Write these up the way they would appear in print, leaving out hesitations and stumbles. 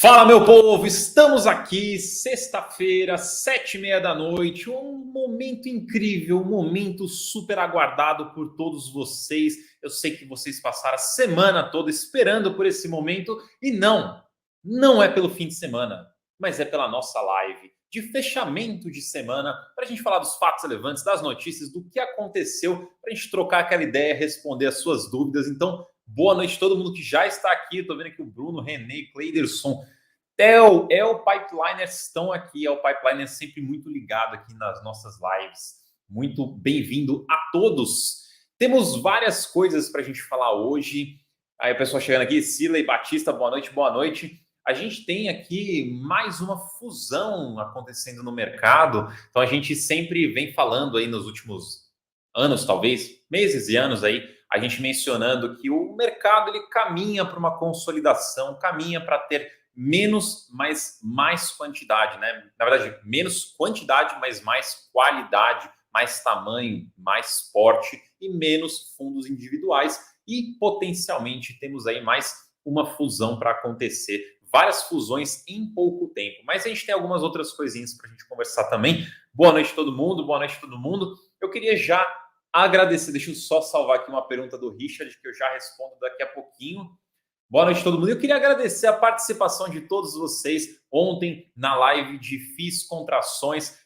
Fala, meu povo! Estamos aqui, sexta-feira, 7h30 da noite. Um momento incrível, um momento super aguardado por todos vocês. Eu sei que vocês passaram a semana toda esperando por esse momento. E não é pelo fim de semana, mas é pela nossa live de fechamento de semana, para a gente falar dos fatos relevantes, das notícias, do que aconteceu, para a gente trocar aquela ideia, responder as suas dúvidas. Então, boa noite a todo mundo que já está aqui. Estou vendo aqui o Bruno, René, Cleiderson, o Pipeliners estão aqui. O Pipeliners sempre muito ligado aqui nas nossas lives. Muito bem-vindo a todos. Temos várias coisas para a gente falar hoje. Aí o pessoal chegando aqui, Sila e Batista, boa noite, boa noite. A gente tem aqui mais uma fusão acontecendo no mercado. Então a gente sempre vem falando aí nos últimos anos, talvez, meses e anos aí, a gente mencionando que o mercado ele caminha para uma consolidação, caminha para ter menos, mas mais quantidade, né? Na verdade, menos quantidade, mas mais qualidade, mais tamanho, mais porte e menos fundos individuais. E potencialmente temos aí mais uma fusão para acontecer. Várias fusões em pouco tempo. Mas a gente tem algumas outras coisinhas para a gente conversar também. Boa noite todo mundo, boa noite todo mundo. Eu queria já agradecer, deixa eu só salvar aqui uma pergunta do Richard, que eu já respondo daqui a pouquinho. Boa noite a todo mundo. Eu queria agradecer a participação de todos vocês ontem na live de FIIs contra Ações.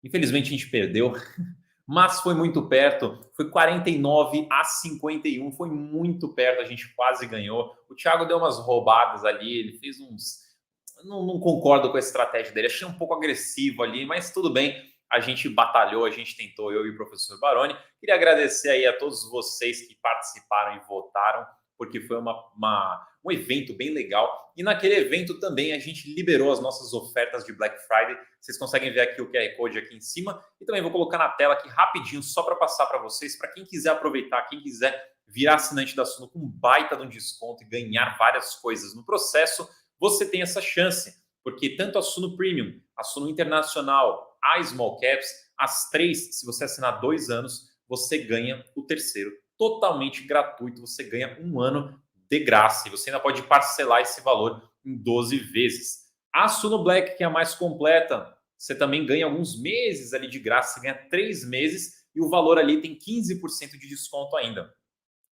Infelizmente, a gente perdeu, mas foi muito perto. Foi 49-51, foi muito perto, a gente quase ganhou. O Thiago deu umas roubadas ali, ele fez uns... Não concordo com a estratégia dele, achei um pouco agressivo ali, mas tudo bem. A gente batalhou, a gente tentou, eu e o professor Baroni. Queria agradecer aí a todos vocês que participaram e votaram, porque foi um evento bem legal. E naquele evento também a gente liberou as nossas ofertas de Black Friday. Vocês conseguem ver aqui o QR Code aqui em cima. E também vou colocar na tela aqui rapidinho, só para passar para vocês, para quem quiser aproveitar, quem quiser virar assinante da Suno com um baita de um desconto e ganhar várias coisas no processo, você tem essa chance. Porque tanto a Suno Premium, a Suno Internacional, a Small Caps, as três, se você assinar 2 anos, você ganha o terceiro totalmente gratuito, você ganha 1 ano de graça e você ainda pode parcelar esse valor em 12 vezes. A Suno Black, que é a mais completa, você também ganha alguns meses ali de graça, você ganha 3 meses e o valor ali tem 15% de desconto ainda.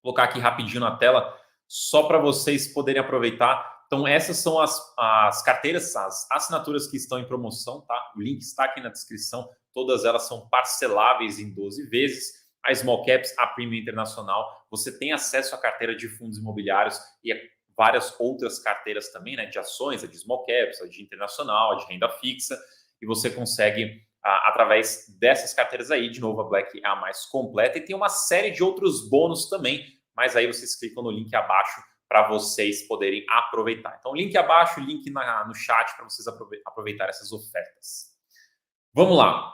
Vou colocar aqui rapidinho na tela, só para vocês poderem aproveitar. Então, essas são as carteiras, as assinaturas que estão em promoção, tá? O link está aqui na descrição, todas elas são parceláveis em 12 vezes. A Small Caps, a Premium Internacional, você tem acesso à carteira de fundos imobiliários e a várias outras carteiras também, né, de ações, a de Small Caps, a de Internacional, a de renda fixa, e você consegue, através dessas carteiras aí, de novo, a Black é a mais completa, e tem uma série de outros bônus também, mas aí vocês clicam no link abaixo para vocês poderem aproveitar. Então, link abaixo, link no chat para vocês aproveitarem essas ofertas. Vamos lá.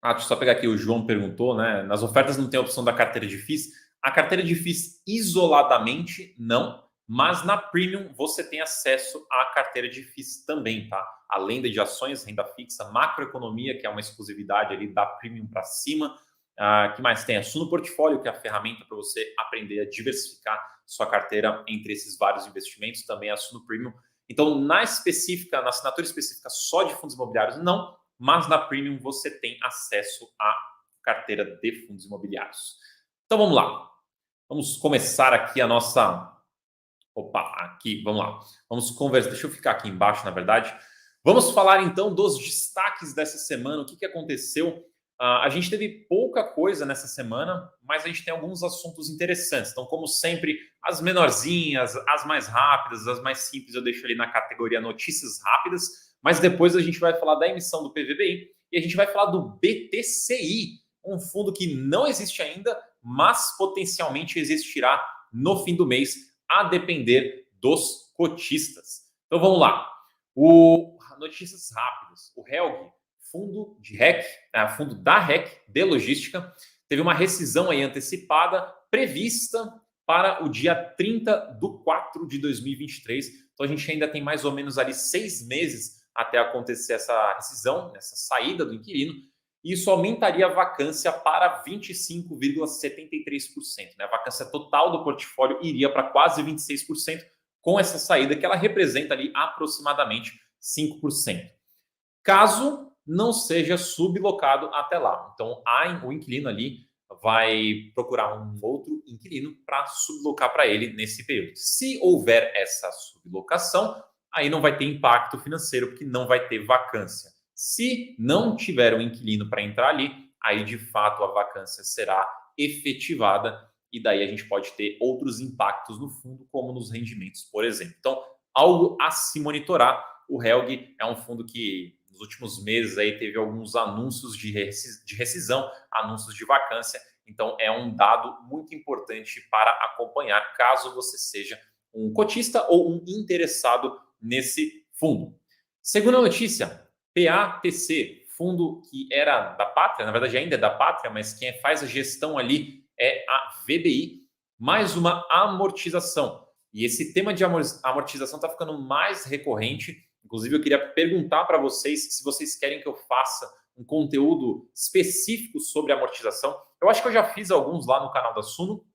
Deixa eu só pegar aqui, o João perguntou, né? Nas ofertas não tem a opção da carteira de FIIs. A carteira de FIIs isoladamente, não. Mas na Premium você tem acesso à carteira de FIIs também, tá? Além de ações, renda fixa, macroeconomia, que é uma exclusividade ali da Premium para cima. Que mais tem? A Suno Portfólio, que é a ferramenta para você aprender a diversificar sua carteira entre esses vários investimentos. Também a Suno Premium. Então, na assinatura específica só de fundos imobiliários, não. Mas na Premium você tem acesso à carteira de fundos imobiliários. Então vamos lá. Vamos começar aqui a nossa... aqui, vamos lá. Vamos conversar. Deixa eu ficar aqui embaixo, na verdade. Vamos falar então dos destaques dessa semana. O que aconteceu? A gente teve pouca coisa nessa semana, mas a gente tem alguns assuntos interessantes. Então, como sempre, as menorzinhas, as mais rápidas, as mais simples, eu deixo ali na categoria notícias rápidas. Mas depois a gente vai falar da emissão do PVBI e a gente vai falar do BTCI, um fundo que não existe ainda, mas potencialmente existirá no fim do mês, a depender dos cotistas. Então vamos lá. Notícias rápidas. O Helg, fundo de REC, fundo da REC de logística, teve uma rescisão aí antecipada prevista para o dia 30/4 de 2023. Então a gente ainda tem mais ou menos ali 6 meses até acontecer essa rescisão, essa saída do inquilino, e isso aumentaria a vacância para 25,73%. Né? A vacância total do portfólio iria para quase 26%, com essa saída que ela representa ali aproximadamente 5%. Caso não seja sublocado até lá. Então, o inquilino ali vai procurar um outro inquilino para sublocar para ele nesse período. Se houver essa sublocação, aí não vai ter impacto financeiro, porque não vai ter vacância. Se não tiver um inquilino para entrar ali, aí de fato a vacância será efetivada e daí a gente pode ter outros impactos no fundo, como nos rendimentos, por exemplo. Então, algo a se monitorar. O Helg é um fundo que nos últimos meses aí teve alguns anúncios de rescisão, anúncios de vacância. Então, é um dado muito importante para acompanhar, caso você seja um cotista ou um interessado nesse fundo. Segunda notícia, PATC, fundo que era da Pátria, na verdade ainda é da Pátria, mas quem faz a gestão ali é a VBI, mais uma amortização. E esse tema de amortização está ficando mais recorrente. Inclusive, eu queria perguntar para vocês se vocês querem que eu faça um conteúdo específico sobre amortização. Eu acho que eu já fiz alguns lá no canal da Suno,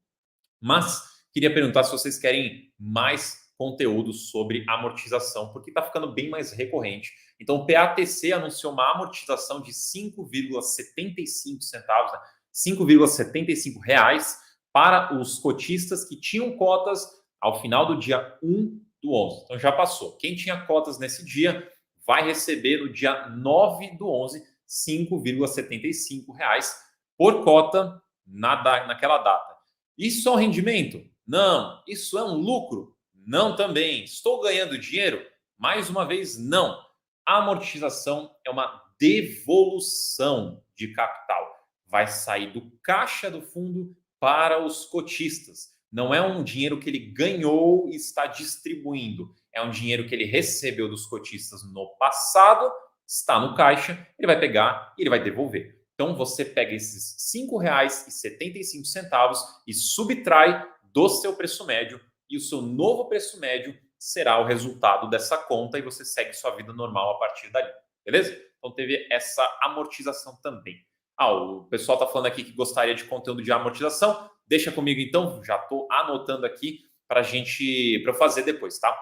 mas queria perguntar se vocês querem mais conteúdo sobre amortização, porque está ficando bem mais recorrente. Então, o PATC anunciou uma amortização de 5,75 centavos, né? 5,75 reais para os cotistas que tinham cotas ao final do dia 1 do 11. Então já passou. Quem tinha cotas nesse dia vai receber no dia 9 do 11 5,75 reais por cota naquela data. Isso é um rendimento? Não. Isso é um lucro? Não também. Estou ganhando dinheiro? Mais uma vez, não. A amortização é uma devolução de capital. Vai sair do caixa do fundo para os cotistas. Não é um dinheiro que ele ganhou e está distribuindo. É um dinheiro que ele recebeu dos cotistas no passado, está no caixa, ele vai pegar e ele vai devolver. Então, você pega esses R$ 5,75 e subtrai do seu preço médio, e o seu novo preço médio será o resultado dessa conta e você segue sua vida normal a partir dali. Beleza? Então, teve essa amortização também. O pessoal está falando aqui que gostaria de conteúdo de amortização. Deixa comigo então, já estou anotando aqui para eu fazer depois, tá?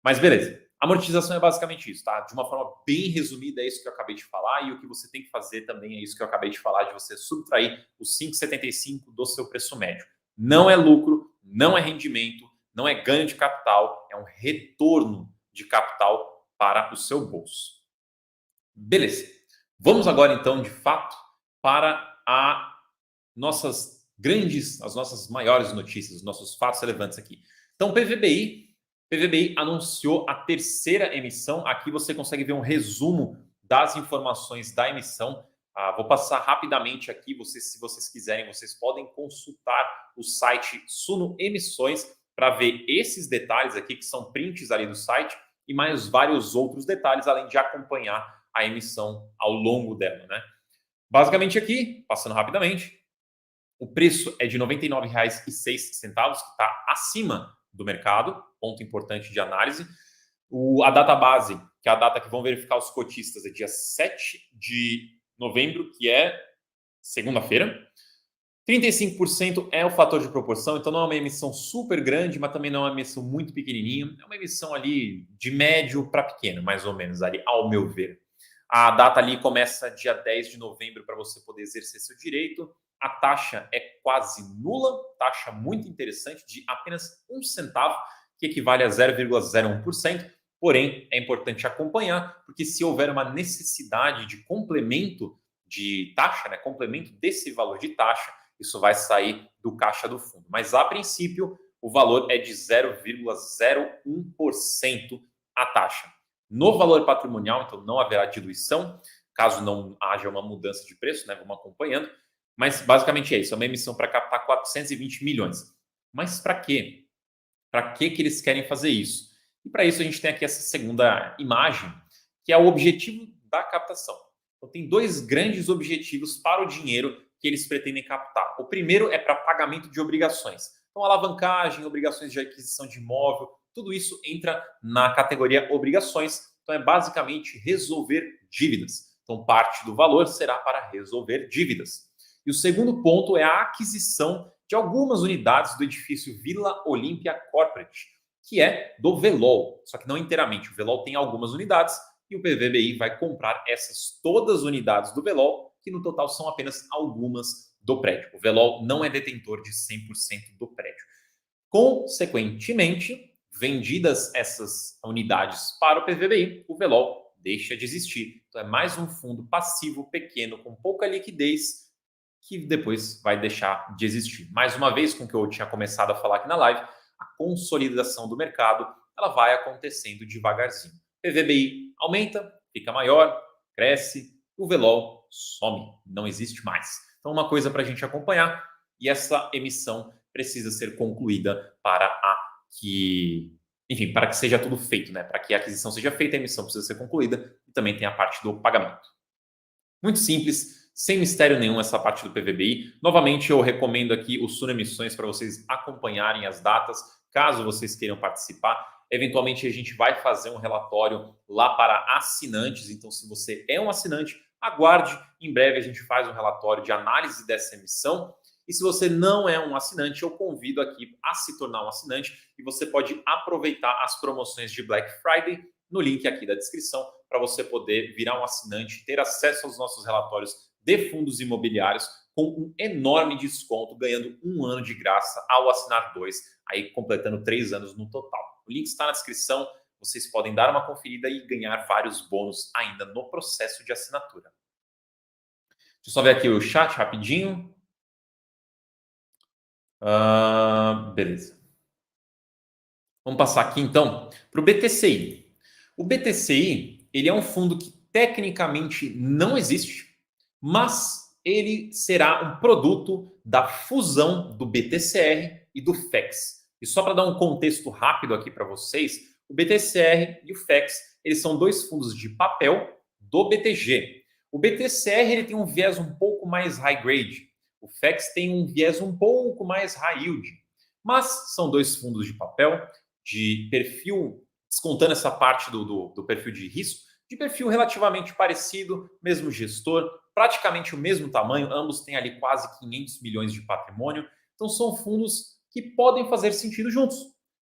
Mas beleza. Amortização é basicamente isso, tá? De uma forma bem resumida, é isso que eu acabei de falar, e o que você tem que fazer também é isso que eu acabei de falar, de você subtrair os 5,75 do seu preço médio. Não é lucro, não é rendimento, não é ganho de capital, é um retorno de capital para o seu bolso. Beleza. Vamos agora então, de fato, para as nossas maiores notícias, os nossos fatos relevantes aqui. Então, PVBI anunciou a terceira emissão. Aqui você consegue ver um resumo das informações da emissão. Vou passar rapidamente aqui. Se vocês quiserem, vocês podem consultar o site Suno Emissões para ver esses detalhes aqui, que são prints ali do site, e mais vários outros detalhes, além de acompanhar a emissão ao longo dela, né? Basicamente aqui, passando rapidamente, o preço é de R$ 99,06, que está acima do mercado, ponto importante de análise. A data base, que é a data que vão verificar os cotistas, é dia 7 de novembro, que é segunda-feira. 35% é o fator de proporção, então não é uma emissão super grande, mas também não é uma emissão muito pequenininha. É uma emissão ali de médio para pequeno, mais ou menos, ali, ao meu ver. A data ali começa dia 10 de novembro para você poder exercer seu direito. A taxa é quase nula, taxa muito interessante, de apenas 1 centavo, que equivale a 0,01%. Porém, é importante acompanhar, porque se houver uma necessidade de complemento de taxa, né, complemento desse valor de taxa, isso vai sair do caixa do fundo. Mas, a princípio, o valor é de 0,01% a taxa. No valor patrimonial, então, não haverá diluição, caso não haja uma mudança de preço, né? Vamos acompanhando. Mas, basicamente, é isso. É uma emissão para captar 420 milhões. Mas para quê? Para que eles querem fazer isso? E para isso, a gente tem aqui essa segunda imagem, que é o objetivo da captação. Então, tem dois grandes objetivos para o dinheiro que eles pretendem captar. O primeiro é para pagamento de obrigações. Então, alavancagem, obrigações de aquisição de imóvel, tudo isso entra na categoria obrigações. Então, é basicamente resolver dívidas. Então, parte do valor será para resolver dívidas. E o segundo ponto é a aquisição de algumas unidades do edifício Vila Olímpia Corporate. que é do VLOL, só que não inteiramente. O VLOL tem algumas unidades e o PVBI vai comprar essas todas as unidades do VLOL, que no total são apenas algumas do prédio. O VLOL não é detentor de 100% do prédio. Consequentemente, vendidas essas unidades para o PVBI, o VLOL deixa de existir. Então é mais um fundo passivo pequeno com pouca liquidez que depois vai deixar de existir. Mais uma vez, com o que eu tinha começado a falar aqui na live, a consolidação do mercado ela vai acontecendo devagarzinho. PVBI aumenta, fica maior, cresce, o VLOL some, não existe mais. Então, uma coisa para a gente acompanhar, e essa emissão precisa ser concluída para para que seja tudo feito, né? Para que a aquisição seja feita, a emissão precisa ser concluída e também tem a parte do pagamento. Muito simples, sem mistério nenhum essa parte do PVBI. Novamente, eu recomendo aqui o Suno Emissões para vocês acompanharem as datas, caso vocês queiram participar. Eventualmente, a gente vai fazer um relatório lá para assinantes. Então, se você é um assinante, aguarde. Em breve, a gente faz um relatório de análise dessa emissão. E se você não é um assinante, eu convido aqui a se tornar um assinante e você pode aproveitar as promoções de Black Friday no link aqui da descrição para você poder virar um assinante e ter acesso aos nossos relatórios de fundos imobiliários com um enorme desconto, ganhando 1 ano de graça ao assinar 2, aí completando 3 anos no total. O link está na descrição, vocês podem dar uma conferida e ganhar vários bônus ainda no processo de assinatura. Deixa eu só ver aqui o chat rapidinho. Beleza. Vamos passar aqui então para o BTCI. O BTCI ele é um fundo que tecnicamente não existe, mas ele será um produto da fusão do BTCR e do FEX. E só para dar um contexto rápido aqui para vocês, o BTCR e o FEX eles são 2 fundos de papel do BTG. O BTCR ele tem um viés um pouco mais high grade, o FEX tem um viés um pouco mais high yield, mas são 2 fundos de papel de perfil, descontando essa parte do perfil de risco, de perfil relativamente parecido, mesmo gestor, praticamente o mesmo tamanho, ambos têm ali quase 500 milhões de patrimônio, então são fundos que podem fazer sentido juntos,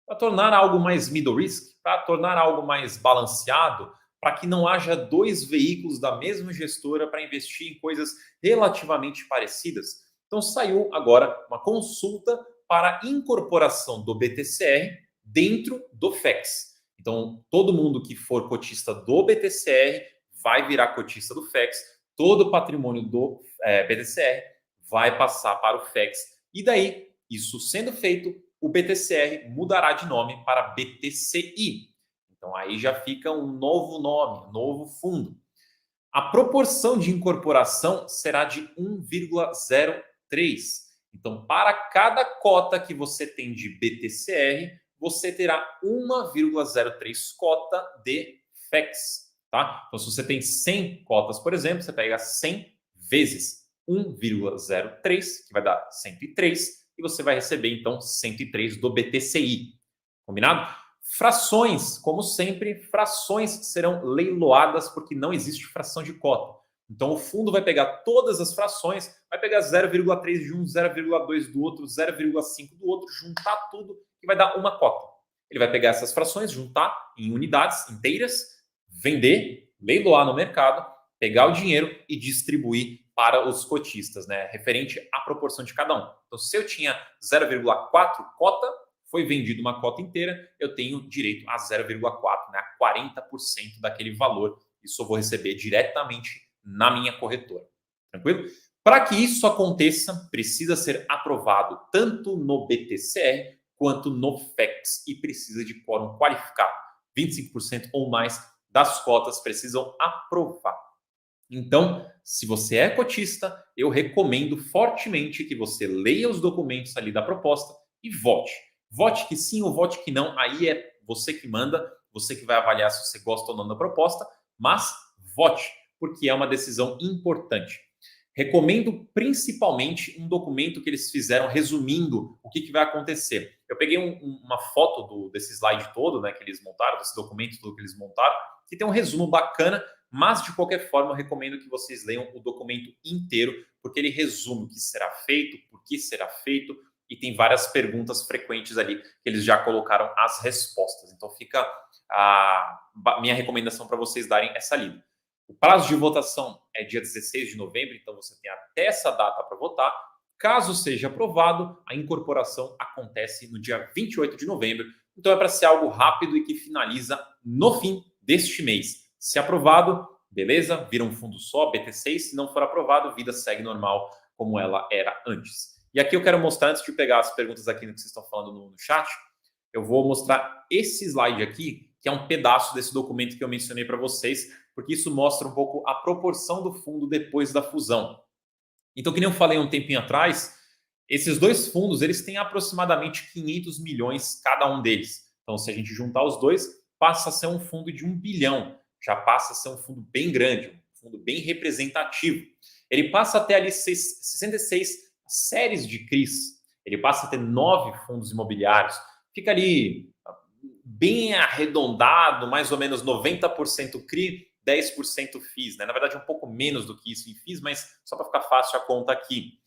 para tornar algo mais middle risk, para tornar algo mais balanceado, para que não haja 2 veículos da mesma gestora para investir em coisas relativamente parecidas. Então saiu agora uma consulta para a incorporação do BTCR dentro do FEX. Então, todo mundo que for cotista do BTCR vai virar cotista do FEX, todo o patrimônio do BTCR vai passar para o FEX. E daí, isso sendo feito, o BTCR mudará de nome para BTCI. Então, aí já fica um novo nome, novo fundo. A proporção de incorporação será de 1,03. Então, para cada cota que você tem de BTCR, você terá 1,03 cota de FEX, tá? Então, se você tem 100 cotas, por exemplo, você pega 100 vezes 1,03, que vai dar 103, e você vai receber, então, 103 do BTCI. Combinado? Frações, como sempre, frações serão leiloadas porque não existe fração de cota. Então, o fundo vai pegar todas as frações, vai pegar 0,3 de um, 0,2 do outro, 0,5 do outro, juntar tudo e vai dar uma cota. Ele vai pegar essas frações, juntar em unidades inteiras, vender, leiloar no mercado, pegar o dinheiro e distribuir para os cotistas, né? Referente à proporção de cada um. Então, se eu tinha 0,4 cota, foi vendido uma cota inteira, eu tenho direito a 0,4, né? A 40% daquele valor. Isso eu vou receber diretamente na minha corretora. Tranquilo? Para que isso aconteça, precisa ser aprovado tanto no BTCR quanto no FEX e precisa de quórum qualificado. 25% ou mais das cotas precisam aprovar. Então, se você é cotista, eu recomendo fortemente que você leia os documentos ali da proposta e vote. Vote que sim ou vote que não, aí é você que manda, você que vai avaliar se você gosta ou não da proposta, mas vote, porque é uma decisão importante. Recomendo principalmente um documento que eles fizeram resumindo o que vai acontecer. Eu peguei uma foto desse slide todo, né, que eles montaram, desse documento todo que eles montaram, que tem um resumo bacana, mas de qualquer forma eu recomendo que vocês leiam o documento inteiro, porque ele resume o que será feito, por que será feito, e tem várias perguntas frequentes ali que eles já colocaram as respostas. Então fica a minha recomendação para vocês darem essa lida. O prazo de votação é dia 16 de novembro, então você tem até essa data para votar. Caso seja aprovado, a incorporação acontece no dia 28 de novembro. Então é para ser algo rápido e que finaliza no fim deste mês. Se aprovado, beleza, vira um fundo só, BT6. Se não for aprovado, vida segue normal como ela era antes. E aqui eu quero mostrar, antes de pegar as perguntas aqui no que vocês estão falando no chat, eu vou mostrar esse slide aqui, que é um pedaço desse documento que eu mencionei para vocês, porque isso mostra um pouco a proporção do fundo depois da fusão. Então, que nem eu falei um tempinho atrás, esses dois fundos eles têm aproximadamente 500 milhões cada um deles. Então, se a gente juntar os dois, passa a ser um fundo de 1 bilhão. Já passa a ser um fundo bem grande, um fundo bem representativo. Ele passa a ter ali 66 séries de CRIs. Ele passa a ter 9 fundos imobiliários. Fica ali bem arredondado, mais ou menos 90% CRI, 10% FIIs, né? Na verdade, um pouco menos do que isso em FIIs, mas só para ficar fácil a conta aqui.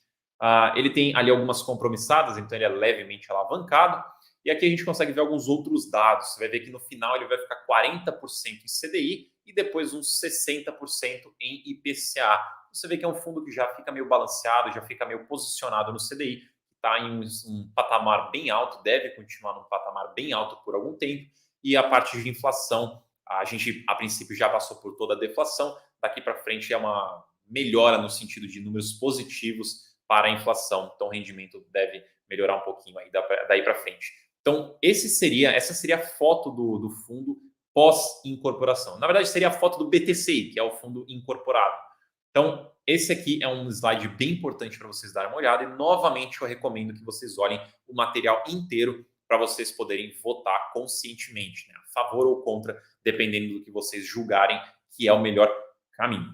Ele tem ali algumas compromissadas, então ele é levemente alavancado. E aqui a gente consegue ver alguns outros dados. Você vai ver que no final ele vai ficar 40% em CDI e depois uns 60% em IPCA. Você vê que é um fundo que já fica meio balanceado, já fica meio posicionado no CDI, está em um patamar bem alto, deve continuar num patamar bem alto por algum tempo. E a parte de inflação, a gente, a princípio, já passou por toda a deflação. Daqui para frente é uma melhora no sentido de números positivos para a inflação. Então, o rendimento deve melhorar um pouquinho aí daí para frente. Então, essa seria a foto do fundo pós-incorporação. Na verdade, seria a foto do BTCI, que é o fundo incorporado. Então, esse aqui é um slide bem importante para vocês darem uma olhada. E, novamente, eu recomendo que vocês olhem o material inteiro para vocês poderem votar conscientemente, né? A favor ou contra, dependendo do que vocês julgarem que é o melhor caminho.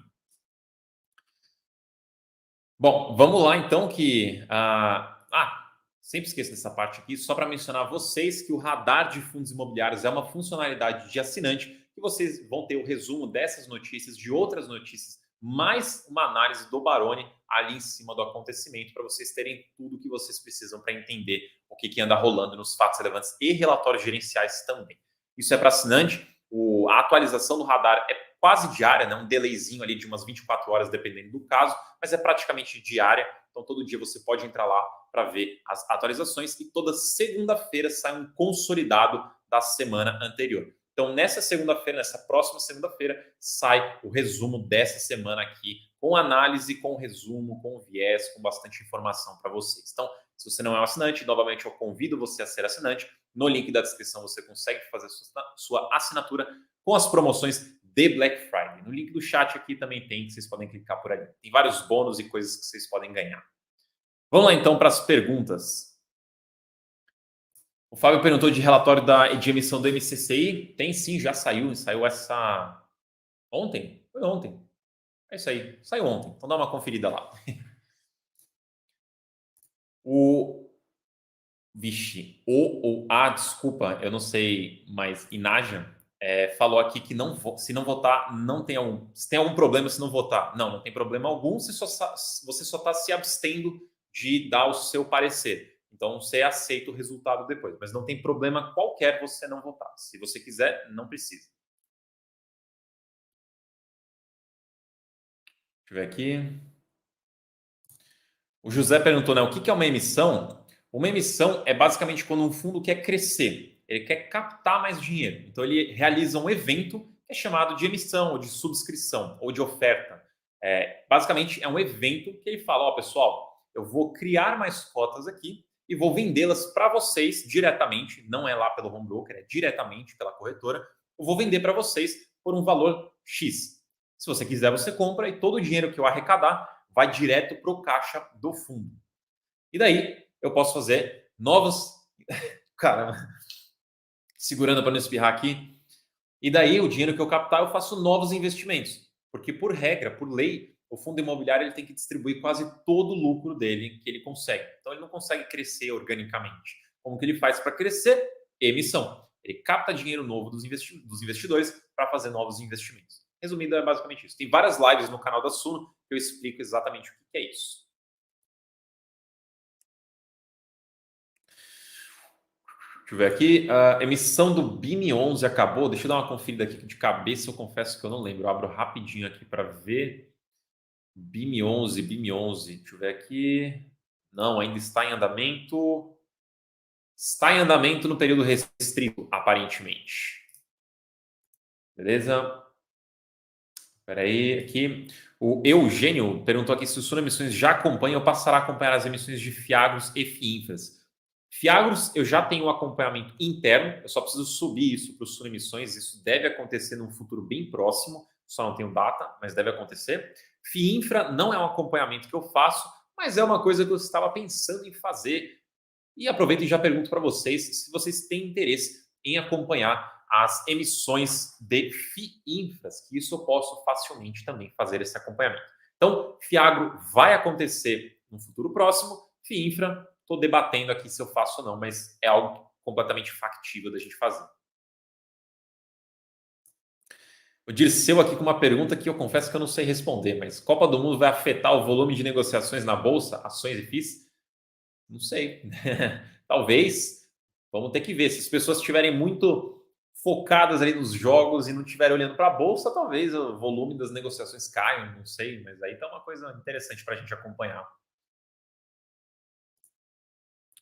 Bom, vamos lá então que... sempre esqueço dessa parte aqui, só para mencionar a vocês que o radar de fundos imobiliários é uma funcionalidade de assinante que vocês vão ter o resumo dessas notícias, de outras notícias, mais uma análise do Baroni ali em cima do acontecimento para vocês terem tudo o que vocês precisam para entender o que anda rolando nos fatos relevantes e relatórios gerenciais também. Isso é para assinante. A atualização do radar é quase diária, né? Um delayzinho ali de umas 24 horas, dependendo do caso, mas é praticamente diária. Então, todo dia você pode entrar lá para ver as atualizações e toda segunda-feira sai um consolidado da semana anterior. Então, nessa segunda-feira, nessa próxima segunda-feira, sai o resumo dessa semana aqui, com análise, com resumo, com viés, com bastante informação para vocês. Então, se você não é um assinante, novamente eu convido você a ser assinante. No link da descrição você consegue fazer sua assinatura com as promoções de Black Friday. No link do chat aqui também tem, que vocês podem clicar por ali. Tem vários bônus e coisas que vocês podem ganhar. Vamos lá então para as perguntas. O Fábio perguntou de relatório de emissão do MCCI. Tem sim, já saiu essa ontem? Foi ontem. É isso aí, saiu ontem. Então dá uma conferida lá. Desculpa, eu não sei, mas Inaja falou aqui que se não votar, não tem se tem algum problema se não votar. Não tem problema algum, você só está se abstendo de dar o seu parecer. Então, você aceita o resultado depois. Mas não tem problema qualquer você não votar. Se você quiser, não precisa. Deixa eu ver aqui. O José perguntou, né? O que é uma emissão? Uma emissão é basicamente quando um fundo quer crescer. Ele quer captar mais dinheiro. Então, ele realiza um evento que é chamado de emissão, ou de subscrição, ou de oferta. Basicamente, é um evento que ele fala, pessoal, eu vou criar mais cotas aqui e vou vendê-las para vocês diretamente, não é lá pelo home broker, é diretamente pela corretora. Eu vou vender para vocês por um valor X. Se você quiser, você compra e todo o dinheiro que eu arrecadar vai direto para o caixa do fundo. E daí eu posso fazer novos... Caramba, segurando para não espirrar aqui. E daí o dinheiro que eu captar eu faço novos investimentos. Porque por regra, por lei, o fundo imobiliário ele tem que distribuir quase todo o lucro dele que ele consegue. Então ele não consegue crescer organicamente. Como que ele faz para crescer? Emissão. Ele capta dinheiro novo dos investidores para fazer novos investimentos. Resumindo, é basicamente isso. Tem várias lives no canal da Suno que eu explico exatamente o que é isso. eu ver aqui. A emissão do BIM11 acabou. Deixa eu dar uma conferida aqui de cabeça. Eu confesso que eu não lembro. Eu abro rapidinho aqui para ver. BIM11, BIM11. Deixa eu ver aqui. Não, ainda está em andamento. Está em andamento no período restrito, aparentemente. Beleza? Espera aí, aqui. O Eugênio perguntou aqui se o Sul Emissões já acompanha ou passará a acompanhar as emissões de Fiagros e Fiinfras. Fiagros, eu já tenho um acompanhamento interno, eu só preciso subir isso para o Sul Emissões, isso deve acontecer num futuro bem próximo, só não tenho data, mas deve acontecer. Fiinfra não é um acompanhamento que eu faço, mas é uma coisa que eu estava pensando em fazer. E aproveito e já pergunto para vocês se vocês têm interesse em acompanhar as emissões de FIINFRAS, que isso eu posso facilmente também fazer esse acompanhamento. Então, Fiagro vai acontecer no futuro próximo, FIINFRA, estou debatendo aqui se eu faço ou não, mas é algo completamente factível da gente fazer. O Dirceu aqui com uma pergunta que eu confesso que eu não sei responder, mas Copa do Mundo vai afetar o volume de negociações na Bolsa, ações e FIIs? Não sei. Talvez. Vamos ter que ver. Se as pessoas estiverem muito focadas ali nos jogos e não estiverem olhando para a bolsa, talvez o volume das negociações caia, não sei. Mas aí tá uma coisa interessante para a gente acompanhar.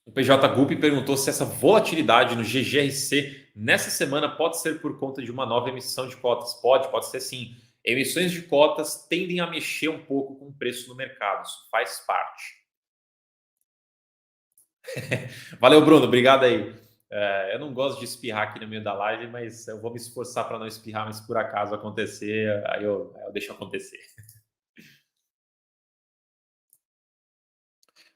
O PJ Gup perguntou se essa volatilidade no GGRC nessa semana pode ser por conta de uma nova emissão de cotas. Pode ser sim. Emissões de cotas tendem a mexer um pouco com o preço no mercado. Isso faz parte. Valeu, Bruno. Obrigado aí. Eu não gosto de espirrar aqui no meio da live, mas eu vou me esforçar para não espirrar, mas se por acaso acontecer, aí eu deixo acontecer.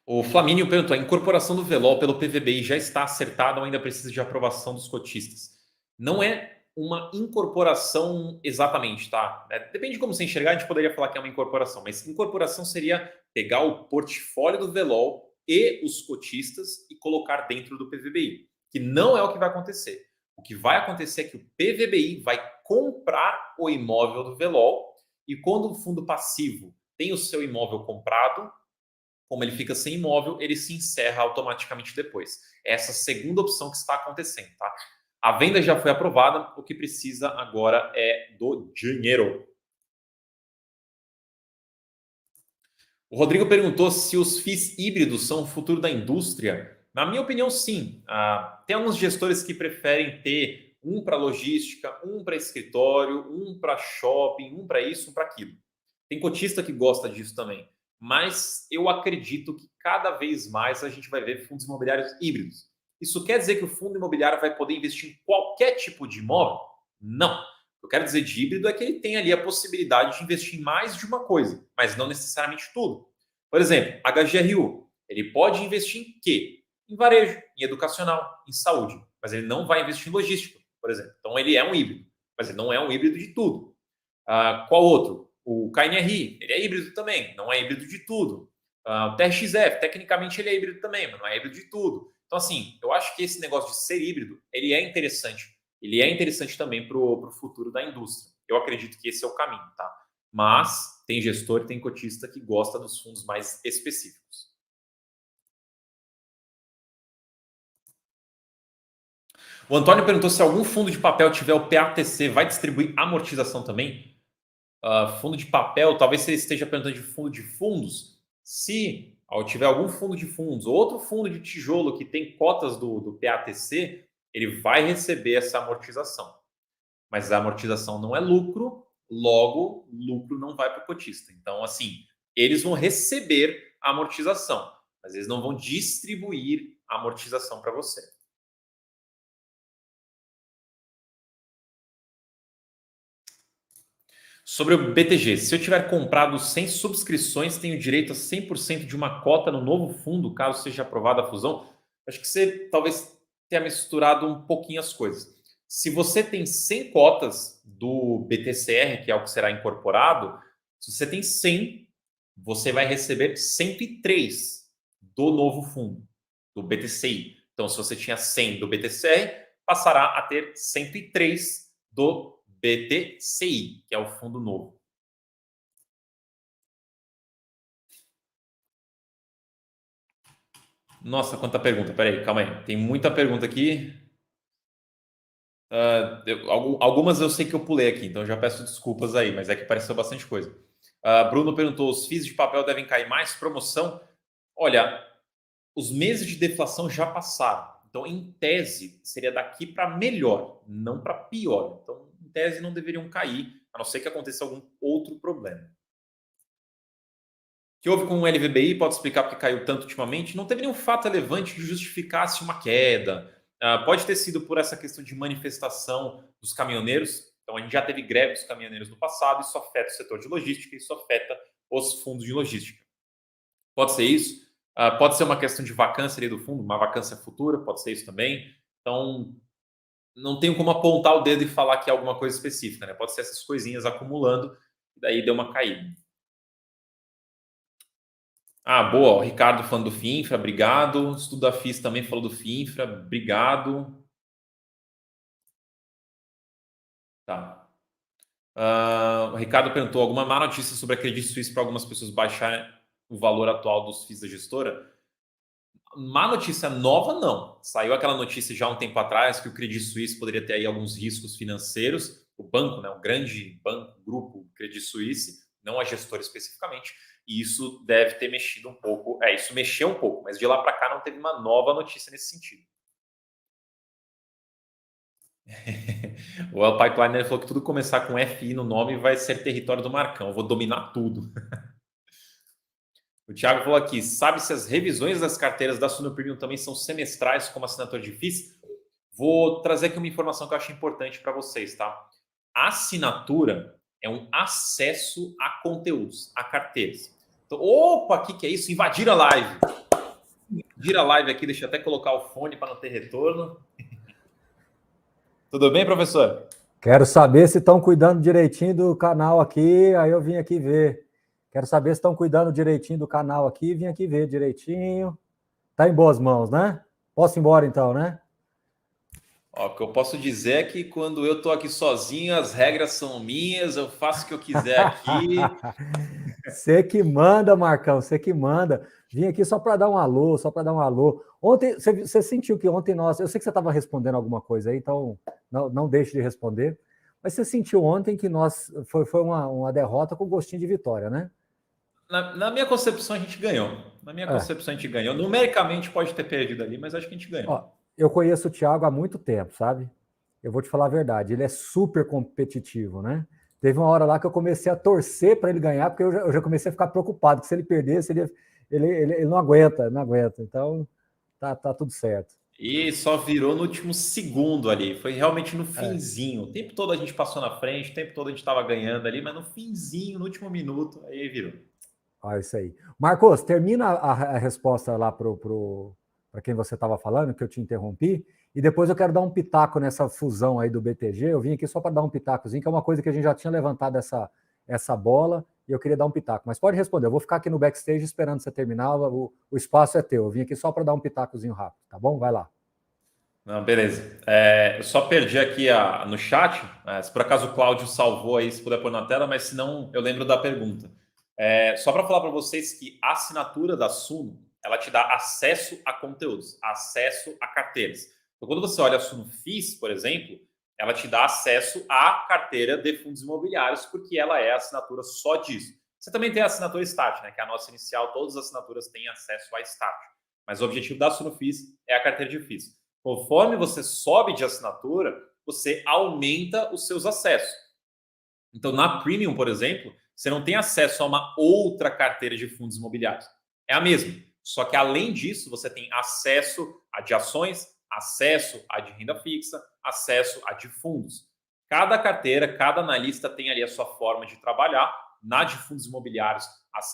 O Flamínio perguntou: a incorporação do Velol pelo PVBI já está acertada ou ainda precisa de aprovação dos cotistas? Não é uma incorporação exatamente, tá? Depende de como você enxergar, a gente poderia falar que é uma incorporação, mas incorporação seria pegar o portfólio do Velol e os cotistas e colocar dentro do PVBI, que não é o que vai acontecer. O que vai acontecer é que o PVBI vai comprar o imóvel do Velol e quando o fundo passivo tem o seu imóvel comprado, como ele fica sem imóvel, ele se encerra automaticamente depois. É essa segunda opção que está acontecendo, tá? A venda já foi aprovada, o que precisa agora é do dinheiro. O Rodrigo perguntou se os FIIs híbridos são o futuro da indústria. Na minha opinião, sim. Tem alguns gestores que preferem ter um para logística, um para escritório, um para shopping, um para isso, um para aquilo. Tem cotista que gosta disso também. Mas eu acredito que cada vez mais a gente vai ver fundos imobiliários híbridos. Isso quer dizer que o fundo imobiliário vai poder investir em qualquer tipo de imóvel? Não. O que eu quero dizer de híbrido é que ele tem ali a possibilidade de investir em mais de uma coisa, mas não necessariamente tudo. Por exemplo, HGRU, ele pode investir em quê? Em varejo, em educacional, em saúde, mas ele não vai investir em logística, por exemplo. Então ele é um híbrido, mas ele não é um híbrido de tudo. Qual outro? O KNRI, ele é híbrido também, não é híbrido de tudo. O TRXF, tecnicamente ele é híbrido também, mas não é híbrido de tudo. Então, assim, eu acho que esse negócio de ser híbrido, ele é interessante. Ele é interessante também para o futuro da indústria. Eu acredito que esse é o caminho, tá? Mas tem gestor e tem cotista que gosta dos fundos mais específicos. O Antônio perguntou se algum fundo de papel tiver o PATC, vai distribuir amortização também? Fundo de papel, talvez você esteja perguntando de fundo de fundos. Se tiver algum fundo de fundos, outro fundo de tijolo que tem cotas do PATC, ele vai receber essa amortização. Mas a amortização não é lucro, logo, lucro não vai para o cotista. Então, assim, eles vão receber a amortização, mas eles não vão distribuir a amortização para você. Sobre o BTG, se eu tiver comprado sem subscrições, tenho direito a 100% de uma cota no novo fundo, caso seja aprovada a fusão? Acho que você talvez tenha misturado um pouquinho as coisas. Se você tem 100 cotas do BTCR, que é o que será incorporado, se você tem 100, você vai receber 103 do novo fundo, do BTCI. Então, se você tinha 100 do BTCR, passará a ter 103 do BTCI, que é o fundo novo. Nossa, quanta pergunta. Peraí, calma aí. Tem muita pergunta aqui. Algumas eu sei que eu pulei aqui, então já peço desculpas aí, mas é que apareceu bastante coisa. Bruno perguntou: os FIIs de papel devem cair mais? Promoção? Olha, os meses de deflação já passaram. Então, em tese, seria daqui para melhor, não para pior. Então, em tese, não deveriam cair, a não ser que aconteça algum outro problema. O que houve com o LVBI? Pode explicar porque caiu tanto ultimamente? Não teve nenhum fato relevante que justificasse uma queda. Pode ter sido por essa questão de manifestação dos caminhoneiros. Então, a gente já teve greve dos caminhoneiros no passado, isso afeta o setor de logística, isso afeta os fundos de logística. Pode ser isso. Pode ser uma questão de vacância ali do fundo, uma vacância futura, pode ser isso também. Então, não tenho como apontar o dedo e falar que é alguma coisa específica, né? Pode ser essas coisinhas acumulando, e daí deu uma caída. Boa. O Ricardo falando do FINFRA, obrigado. O Estudo da FIS também falou do FINFRA, obrigado. Tá. O Ricardo perguntou: alguma má notícia sobre a Credit Suisse para algumas pessoas baixarem o valor atual dos FIIs da gestora? Má notícia nova, não. Saiu aquela notícia já há um tempo atrás que o Credit Suisse poderia ter aí alguns riscos financeiros. O banco, né, o grande banco, grupo Credit Suisse, não a gestora especificamente, e isso deve ter mexido um pouco. Isso mexeu um pouco, mas de lá para cá não teve uma nova notícia nesse sentido. O El Pipeline falou que tudo começar com FI no nome vai ser território do Marcão. Eu vou dominar tudo. O Thiago falou aqui: sabe se as revisões das carteiras da Suno Premium também são semestrais, como assinatura de FIIs? Vou trazer aqui uma informação que eu acho importante para vocês, tá? A assinatura é um acesso a conteúdos, a carteiras. Então, opa, o que é isso? Invadir a live. Invadir a live aqui, deixa eu até colocar o fone para não ter retorno. Tudo bem, professor? Quero saber se estão cuidando direitinho do canal aqui, aí eu vim aqui ver. Quero saber se estão cuidando direitinho do canal aqui, vim aqui ver direitinho. Tá em boas mãos, né? Posso ir embora então, né? O que eu posso dizer é que quando eu estou aqui sozinho, as regras são minhas, eu faço o que eu quiser aqui. Você que manda, Marcão, você que manda. Vim aqui só para dar um alô, só para dar um alô. Ontem, você sentiu que ontem nós... Eu sei que você estava respondendo alguma coisa aí, então não deixe de responder. Mas você sentiu ontem que nós... Foi uma derrota com gostinho de vitória, né? Na minha concepção, a gente ganhou. Na minha concepção, a gente ganhou. Numericamente pode ter perdido ali, mas acho que a gente ganhou. Ó, eu conheço o Thiago há muito tempo, sabe? Eu vou te falar a verdade, ele é super competitivo, né? Teve uma hora lá que eu comecei a torcer para ele ganhar, porque eu já comecei a ficar preocupado, que se ele perdesse, ele não aguenta, não aguenta. Então, tá tudo certo. E só virou no último segundo ali. Foi realmente no finzinho. O tempo todo a gente passou na frente, o tempo todo a gente estava ganhando ali, mas no finzinho, no último minuto, aí virou. Olha isso aí. Marcos, termina a resposta lá para quem você estava falando, que eu te interrompi, e depois eu quero dar um pitaco nessa fusão aí do BTG. Eu vim aqui só para dar um pitacozinho, que é uma coisa que a gente já tinha levantado essa bola, e eu queria dar um pitaco. Mas pode responder, eu vou ficar aqui no backstage esperando você terminar, o espaço é teu. Eu vim aqui só para dar um pitacozinho rápido, tá bom? Vai lá. Não, beleza. Eu só perdi aqui no chat. Se por acaso o Cláudio salvou aí, se puder pôr na tela, mas se não, eu lembro da pergunta. Só para falar para vocês que a assinatura da Suno, ela te dá acesso a conteúdos, acesso a carteiras. Então, quando você olha a Suno FIS, por exemplo, ela te dá acesso à carteira de fundos imobiliários, porque ela é a assinatura só disso. Você também tem a assinatura Start, né, que é a nossa inicial, todas as assinaturas têm acesso a Start. Mas o objetivo da Suno FIS é a carteira de FIS. Conforme você sobe de assinatura, você aumenta os seus acessos. Então, na Premium, por exemplo, você não tem acesso a uma outra carteira de fundos imobiliários. É a mesma. Só que, além disso, você tem acesso a de ações, acesso a de renda fixa, acesso a de fundos. Cada carteira, cada analista tem ali a sua forma de trabalhar. Na de fundos imobiliários,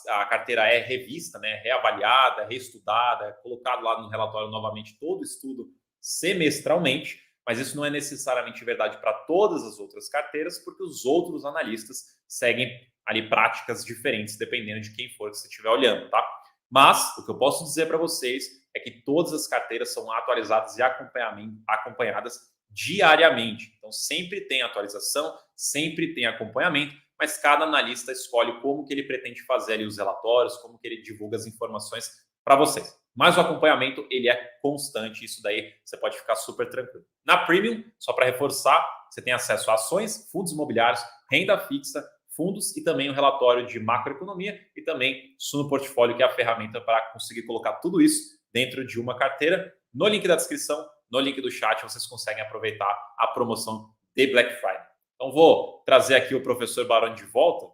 a carteira é revista, né, reavaliada, reestudada, é colocado lá no relatório novamente todo o estudo semestralmente, mas isso não é necessariamente verdade para todas as outras carteiras, porque os outros analistas seguem ali práticas diferentes, dependendo de quem for que você estiver olhando, tá? Mas o que eu posso dizer para vocês é que todas as carteiras são atualizadas e acompanhadas diariamente. Então, sempre tem atualização, sempre tem acompanhamento, mas cada analista escolhe como que ele pretende fazer ali os relatórios, como que ele divulga as informações para vocês. Mas o acompanhamento, ele é constante, isso daí você pode ficar super tranquilo. Na Premium, só para reforçar, você tem acesso a ações, fundos imobiliários, renda fixa, fundos e também o relatório de macroeconomia e também Suno Portfólio, que é a ferramenta para conseguir colocar tudo isso dentro de uma carteira. No link da descrição, no link do chat, vocês conseguem aproveitar a promoção de Black Friday. Então, vou trazer aqui o professor Baroni de volta.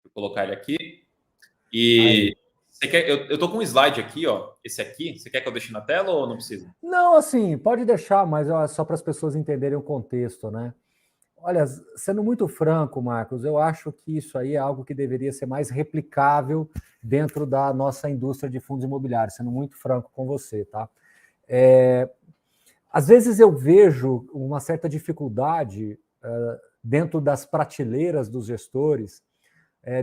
Vou colocar ele aqui. E você quer, eu tô com um slide aqui, ó. Esse aqui, você quer que eu deixe na tela ou não precisa? Não, assim, pode deixar, mas só para as pessoas entenderem o contexto, né? Olha, sendo muito franco, Marcos, eu acho que isso aí é algo que deveria ser mais replicável dentro da nossa indústria de fundos imobiliários, sendo muito franco com você, tá? Às vezes eu vejo uma certa dificuldade dentro das prateleiras dos gestores,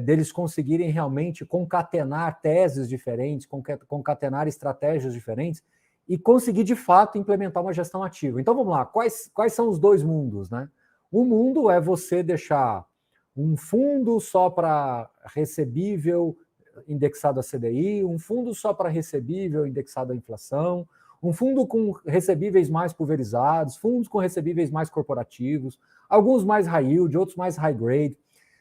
deles conseguirem realmente concatenar teses diferentes, concatenar estratégias diferentes e conseguir, de fato, implementar uma gestão ativa. Então, vamos lá. Quais são os dois mundos, né? Um mundo é você deixar um fundo só para recebível indexado a CDI, um fundo só para recebível indexado à inflação, um fundo com recebíveis mais pulverizados, fundos com recebíveis mais corporativos, alguns mais high yield, outros mais high grade.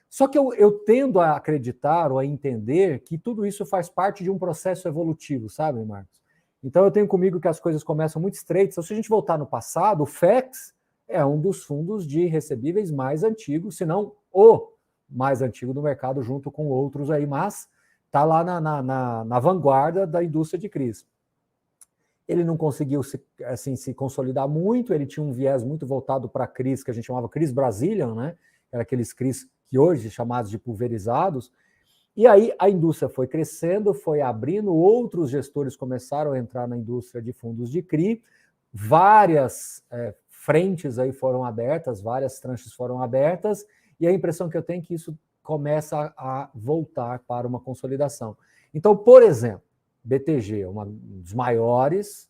Só que eu tendo a acreditar ou a entender que tudo isso faz parte de um processo evolutivo, sabe, Marcos? Então eu tenho comigo que as coisas começam muito estreitas. Então, se a gente voltar no passado, o FEX é um dos fundos de recebíveis mais antigos, se não o mais antigo do mercado, junto com outros aí, mas está lá na vanguarda da indústria de CRIs. Ele não conseguiu se consolidar muito, ele tinha um viés muito voltado para CRIs, que a gente chamava CRIs Brazilian, né? Era aqueles CRIs que hoje chamados de pulverizados. E aí a indústria foi crescendo, foi abrindo, outros gestores começaram a entrar na indústria de fundos de CRI, várias frentes aí foram abertas, várias tranches foram abertas, e a impressão que eu tenho é que isso começa a voltar para uma consolidação. Então, por exemplo, BTG, uma das maiores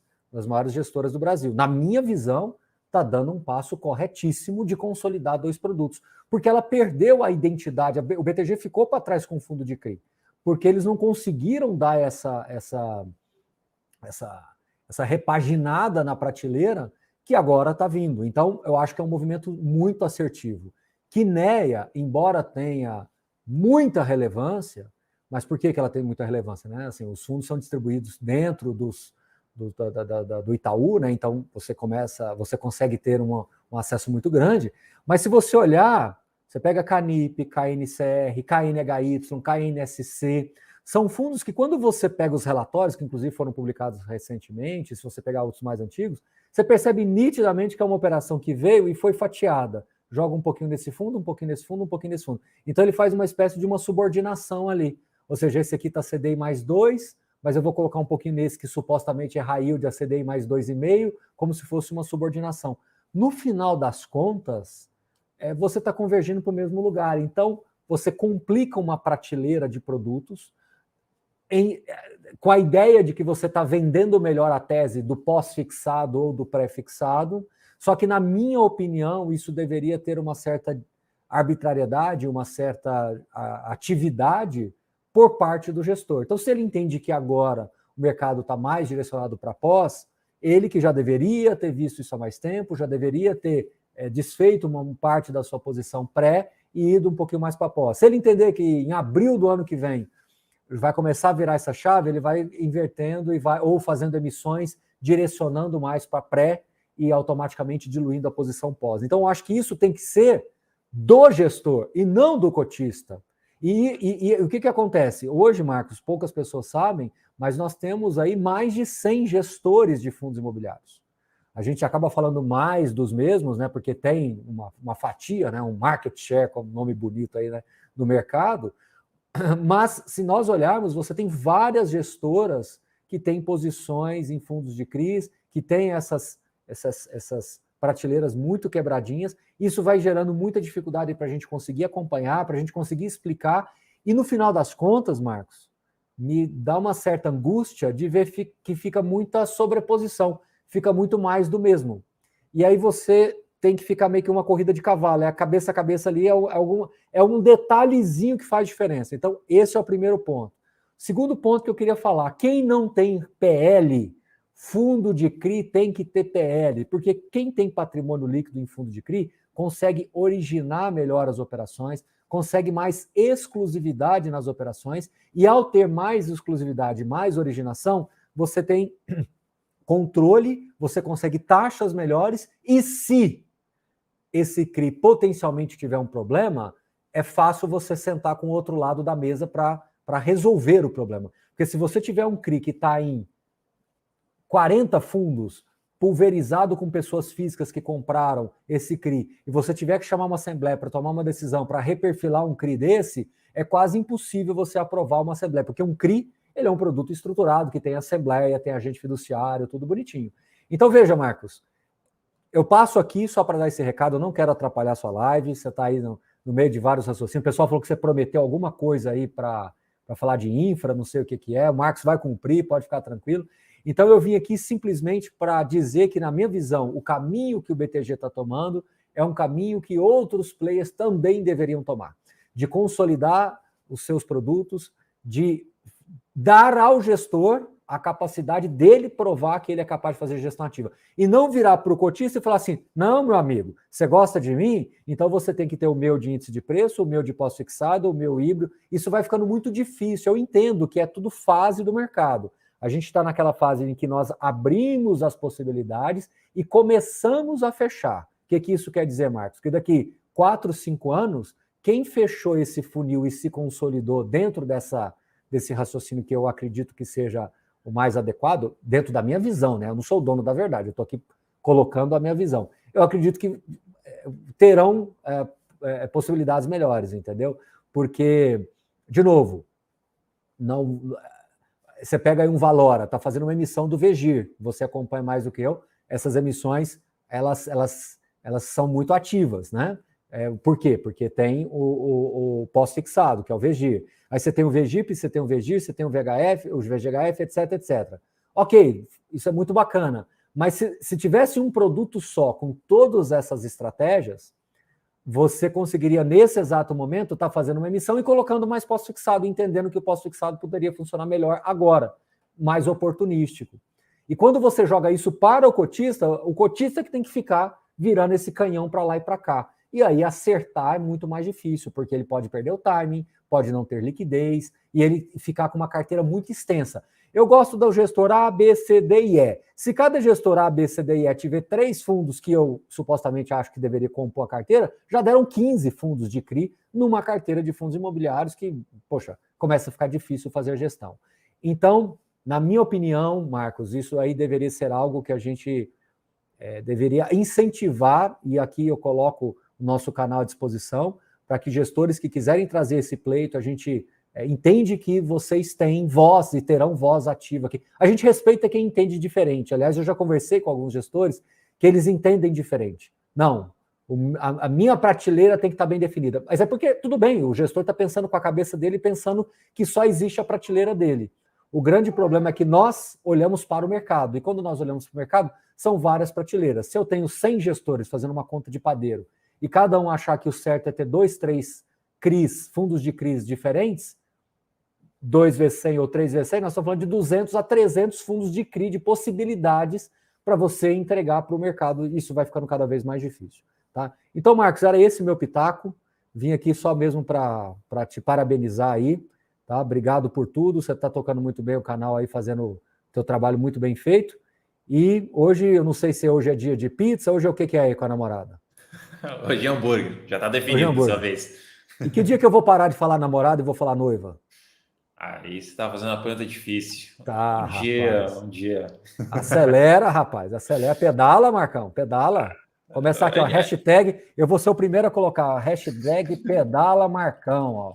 gestoras do Brasil. Na minha visão, está dando um passo corretíssimo de consolidar dois produtos, porque ela perdeu a identidade. O BTG ficou para trás com o fundo de CRI, porque eles não conseguiram dar essa repaginada na prateleira que agora está vindo. Então, eu acho que é um movimento muito assertivo. Quineia, embora tenha muita relevância, mas por que ela tem muita relevância? Né? Assim, os fundos são distribuídos dentro do Itaú, né? Então você consegue ter um acesso muito grande. Mas se você olhar, você pega Canip, KNCR, KNHY, KNSC, são fundos que, quando você pega os relatórios, que inclusive foram publicados recentemente, se você pegar outros mais antigos, você percebe nitidamente que é uma operação que veio e foi fatiada. Joga um pouquinho desse fundo, um pouquinho desse fundo, um pouquinho desse fundo. Então ele faz uma espécie de uma subordinação ali. Ou seja, esse aqui está CDI mais 2, mas eu vou colocar um pouquinho nesse que supostamente é high yield, a CDI mais 2,5, como se fosse uma subordinação. No final das contas, você está convergindo para o mesmo lugar. Então, você complica uma prateleira de produtos com a ideia de que você está vendendo melhor a tese do pós-fixado ou do pré-fixado, só que, na minha opinião, isso deveria ter uma certa arbitrariedade, uma certa atividade por parte do gestor. Então, se ele entende que agora o mercado está mais direcionado para pós, ele que já deveria ter visto isso há mais tempo, já deveria ter desfeito uma parte da sua posição pré e ido um pouquinho mais para pós. Se ele entender que em abril do ano que vem vai começar a virar essa chave, ele vai invertendo ou fazendo emissões, direcionando mais para pré e automaticamente diluindo a posição pós. Então, eu acho que isso tem que ser do gestor e não do cotista. E o que acontece? Hoje, Marcos, poucas pessoas sabem, mas nós temos aí mais de 100 gestores de fundos imobiliários. A gente acaba falando mais dos mesmos, né, porque tem uma fatia, né, um market share, como nome bonito aí, né, do mercado. Mas, se nós olharmos, você tem várias gestoras que têm posições em fundos de CRIs, que têm essas prateleiras muito quebradinhas. Isso vai gerando muita dificuldade para a gente conseguir acompanhar, para a gente conseguir explicar. E no final das contas, Marcos, me dá uma certa angústia de ver que fica muita sobreposição, fica muito mais do mesmo. E aí você tem que ficar meio que uma corrida de cavalo, a cabeça a cabeça ali, é um detalhezinho que faz diferença. Então, esse é o primeiro ponto. Segundo ponto que eu queria falar, quem não tem PL, fundo de CRI tem que ter PL, porque quem tem patrimônio líquido em fundo de CRI consegue originar melhor as operações, consegue mais exclusividade nas operações, e ao ter mais exclusividade, mais originação, você tem controle, você consegue taxas melhores, e se esse CRI potencialmente tiver um problema, é fácil você sentar com o outro lado da mesa para resolver o problema. Porque se você tiver um CRI que está em 40 fundos, pulverizado com pessoas físicas que compraram esse CRI, e você tiver que chamar uma assembleia para tomar uma decisão para reperfilar um CRI desse, é quase impossível você aprovar uma assembleia, porque um CRI ele é um produto estruturado, que tem assembleia, tem agente fiduciário, tudo bonitinho. Então veja, Marcos, eu passo aqui só para dar esse recado, eu não quero atrapalhar a sua live, você está aí no meio de vários raciocínios, o pessoal falou que você prometeu alguma coisa aí para falar de infra, não sei o que é, o Marcos vai cumprir, pode ficar tranquilo. Então eu vim aqui simplesmente para dizer que, na minha visão, o caminho que o BTG está tomando é um caminho que outros players também deveriam tomar, de consolidar os seus produtos, de dar ao gestor a capacidade dele provar que ele é capaz de fazer gestão ativa. E não virar para o cotista e falar assim, não, meu amigo, você gosta de mim? Então você tem que ter o meu de índice de preço, o meu de pós-fixado, o meu híbrido. Isso vai ficando muito difícil. Eu entendo que é tudo fase do mercado. A gente está naquela fase em que nós abrimos as possibilidades e começamos a fechar. O que isso quer dizer, Marcos? Que daqui 4, 5 anos, quem fechou esse funil e se consolidou dentro desse raciocínio que eu acredito que seja o mais adequado, dentro da minha visão, né? Eu não sou o dono da verdade, eu estou aqui colocando a minha visão. Eu acredito que terão possibilidades melhores, entendeu? Porque, de novo, não, você pega aí um Valora, está fazendo uma emissão do VGIR, você acompanha mais do que eu, essas emissões, elas são muito ativas, né? Por quê? Porque tem o pós-fixado, que é o VGIR. Aí você tem o VGIP, você tem o VGIR, você tem o VHF, os VGHF, etc, etc. Ok, isso é muito bacana. Mas se tivesse um produto só com todas essas estratégias, você conseguiria, nesse exato momento, estar fazendo uma emissão e colocando mais pós-fixado, entendendo que o pós-fixado poderia funcionar melhor agora, mais oportunístico. E quando você joga isso para o cotista que tem que ficar virando esse canhão para lá e para cá. E aí acertar é muito mais difícil, porque ele pode perder o timing, pode não ter liquidez, e ele ficar com uma carteira muito extensa. Eu gosto do gestor A, B, C, D e E. Se cada gestor A, B, C, D e E tiver 3 fundos que eu supostamente acho que deveria compor a carteira, já deram 15 fundos de CRI numa carteira de fundos imobiliários que, poxa, começa a ficar difícil fazer gestão. Então, na minha opinião, Marcos, isso aí deveria ser algo que a gente deveria incentivar, e aqui eu coloco o nosso canal à disposição, para que gestores que quiserem trazer esse pleito, a gente entende que vocês têm voz e terão voz ativa aqui. A gente respeita quem entende diferente. Aliás, eu já conversei com alguns gestores que eles entendem diferente. Não, a minha prateleira tem que estar bem definida. Mas é porque, tudo bem, o gestor está pensando com a cabeça dele, pensando que só existe a prateleira dele. O grande problema é que nós olhamos para o mercado, e quando nós olhamos para o mercado, são várias prateleiras. Se eu tenho 100 gestores fazendo uma conta de padeiro, e cada um achar que o certo é ter 2, 3 CRIs, fundos de CRIs diferentes, 2 vezes 100 ou 3 vezes 100, nós estamos falando de 200 a 300 fundos de CRI, de possibilidades para você entregar para o mercado, e isso vai ficando cada vez mais difícil. Tá? Então, Marcos, era esse meu pitaco, vim aqui só mesmo para te parabenizar aí, tá? Obrigado por tudo, você está tocando muito bem o canal aí, fazendo o teu trabalho muito bem feito, e hoje, eu não sei se hoje é dia de pizza, hoje é o que é aí com a namorada? Hoje é hambúrguer, já está definido dessa vez. E que dia que eu vou parar de falar namorada e vou falar noiva? Aí você está fazendo uma pergunta difícil. Tá, Um dia. Acelera, rapaz, acelera. Pedala, Marcão, pedala. Começar aqui, ó, hashtag, eu vou ser o primeiro a colocar, ó, hashtag pedala Marcão, ó.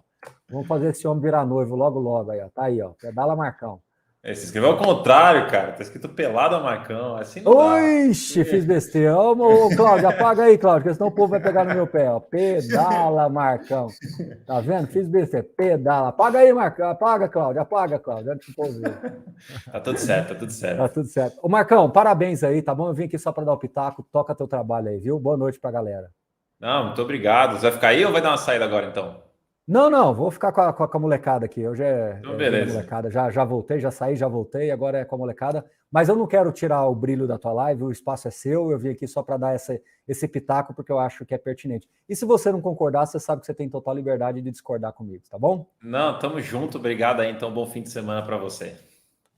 Vamos fazer esse homem virar noivo logo, logo aí, ó. Tá aí, ó, pedala Marcão. Você escreveu ao contrário, cara. Tá escrito pelada Marcão. Assim não dá. Ixi, fiz besteira. Ô, Cláudio, apaga aí, Cláudio, porque senão o povo vai pegar no meu pé, ó. Pedala, Marcão. Tá vendo? Fiz besteira. Pedala. Apaga aí, Marcão. Apaga, Cláudio. Apaga, Cláudio. Antes que o povo ver. Tá tudo certo, tá tudo certo. Tá tudo certo. Ô, Marcão, parabéns aí, tá bom? Eu vim aqui só para dar o pitaco. Toca teu trabalho aí, viu? Boa noite pra galera. Não, muito obrigado. Você vai ficar aí ou vai dar uma saída agora, então? Não, vou ficar com a molecada aqui. Eu já Então, beleza. molecada, já voltei, já saí, já voltei, agora é com a molecada. Mas eu não quero tirar o brilho da tua live, o espaço é seu, eu vim aqui só para dar esse pitaco, porque eu acho que é pertinente. E se você não concordar, você sabe que você tem total liberdade de discordar comigo, tá bom? Não, tamo junto, obrigado aí, então bom fim de semana para você.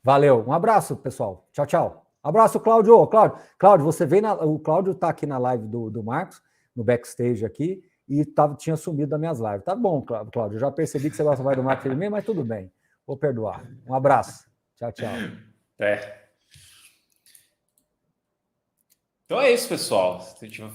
Valeu, um abraço, pessoal. Tchau, tchau. Abraço, Cláudio. Cláudio, você veio o Cláudio tá aqui na live do Marcos, no backstage aqui, e tinha sumido das minhas lives. Tá bom, Cláudio, eu já percebi que você gosta mais do Marcos mesmo, mas tudo bem. Vou perdoar. Um abraço. Tchau, tchau. Então é isso, pessoal.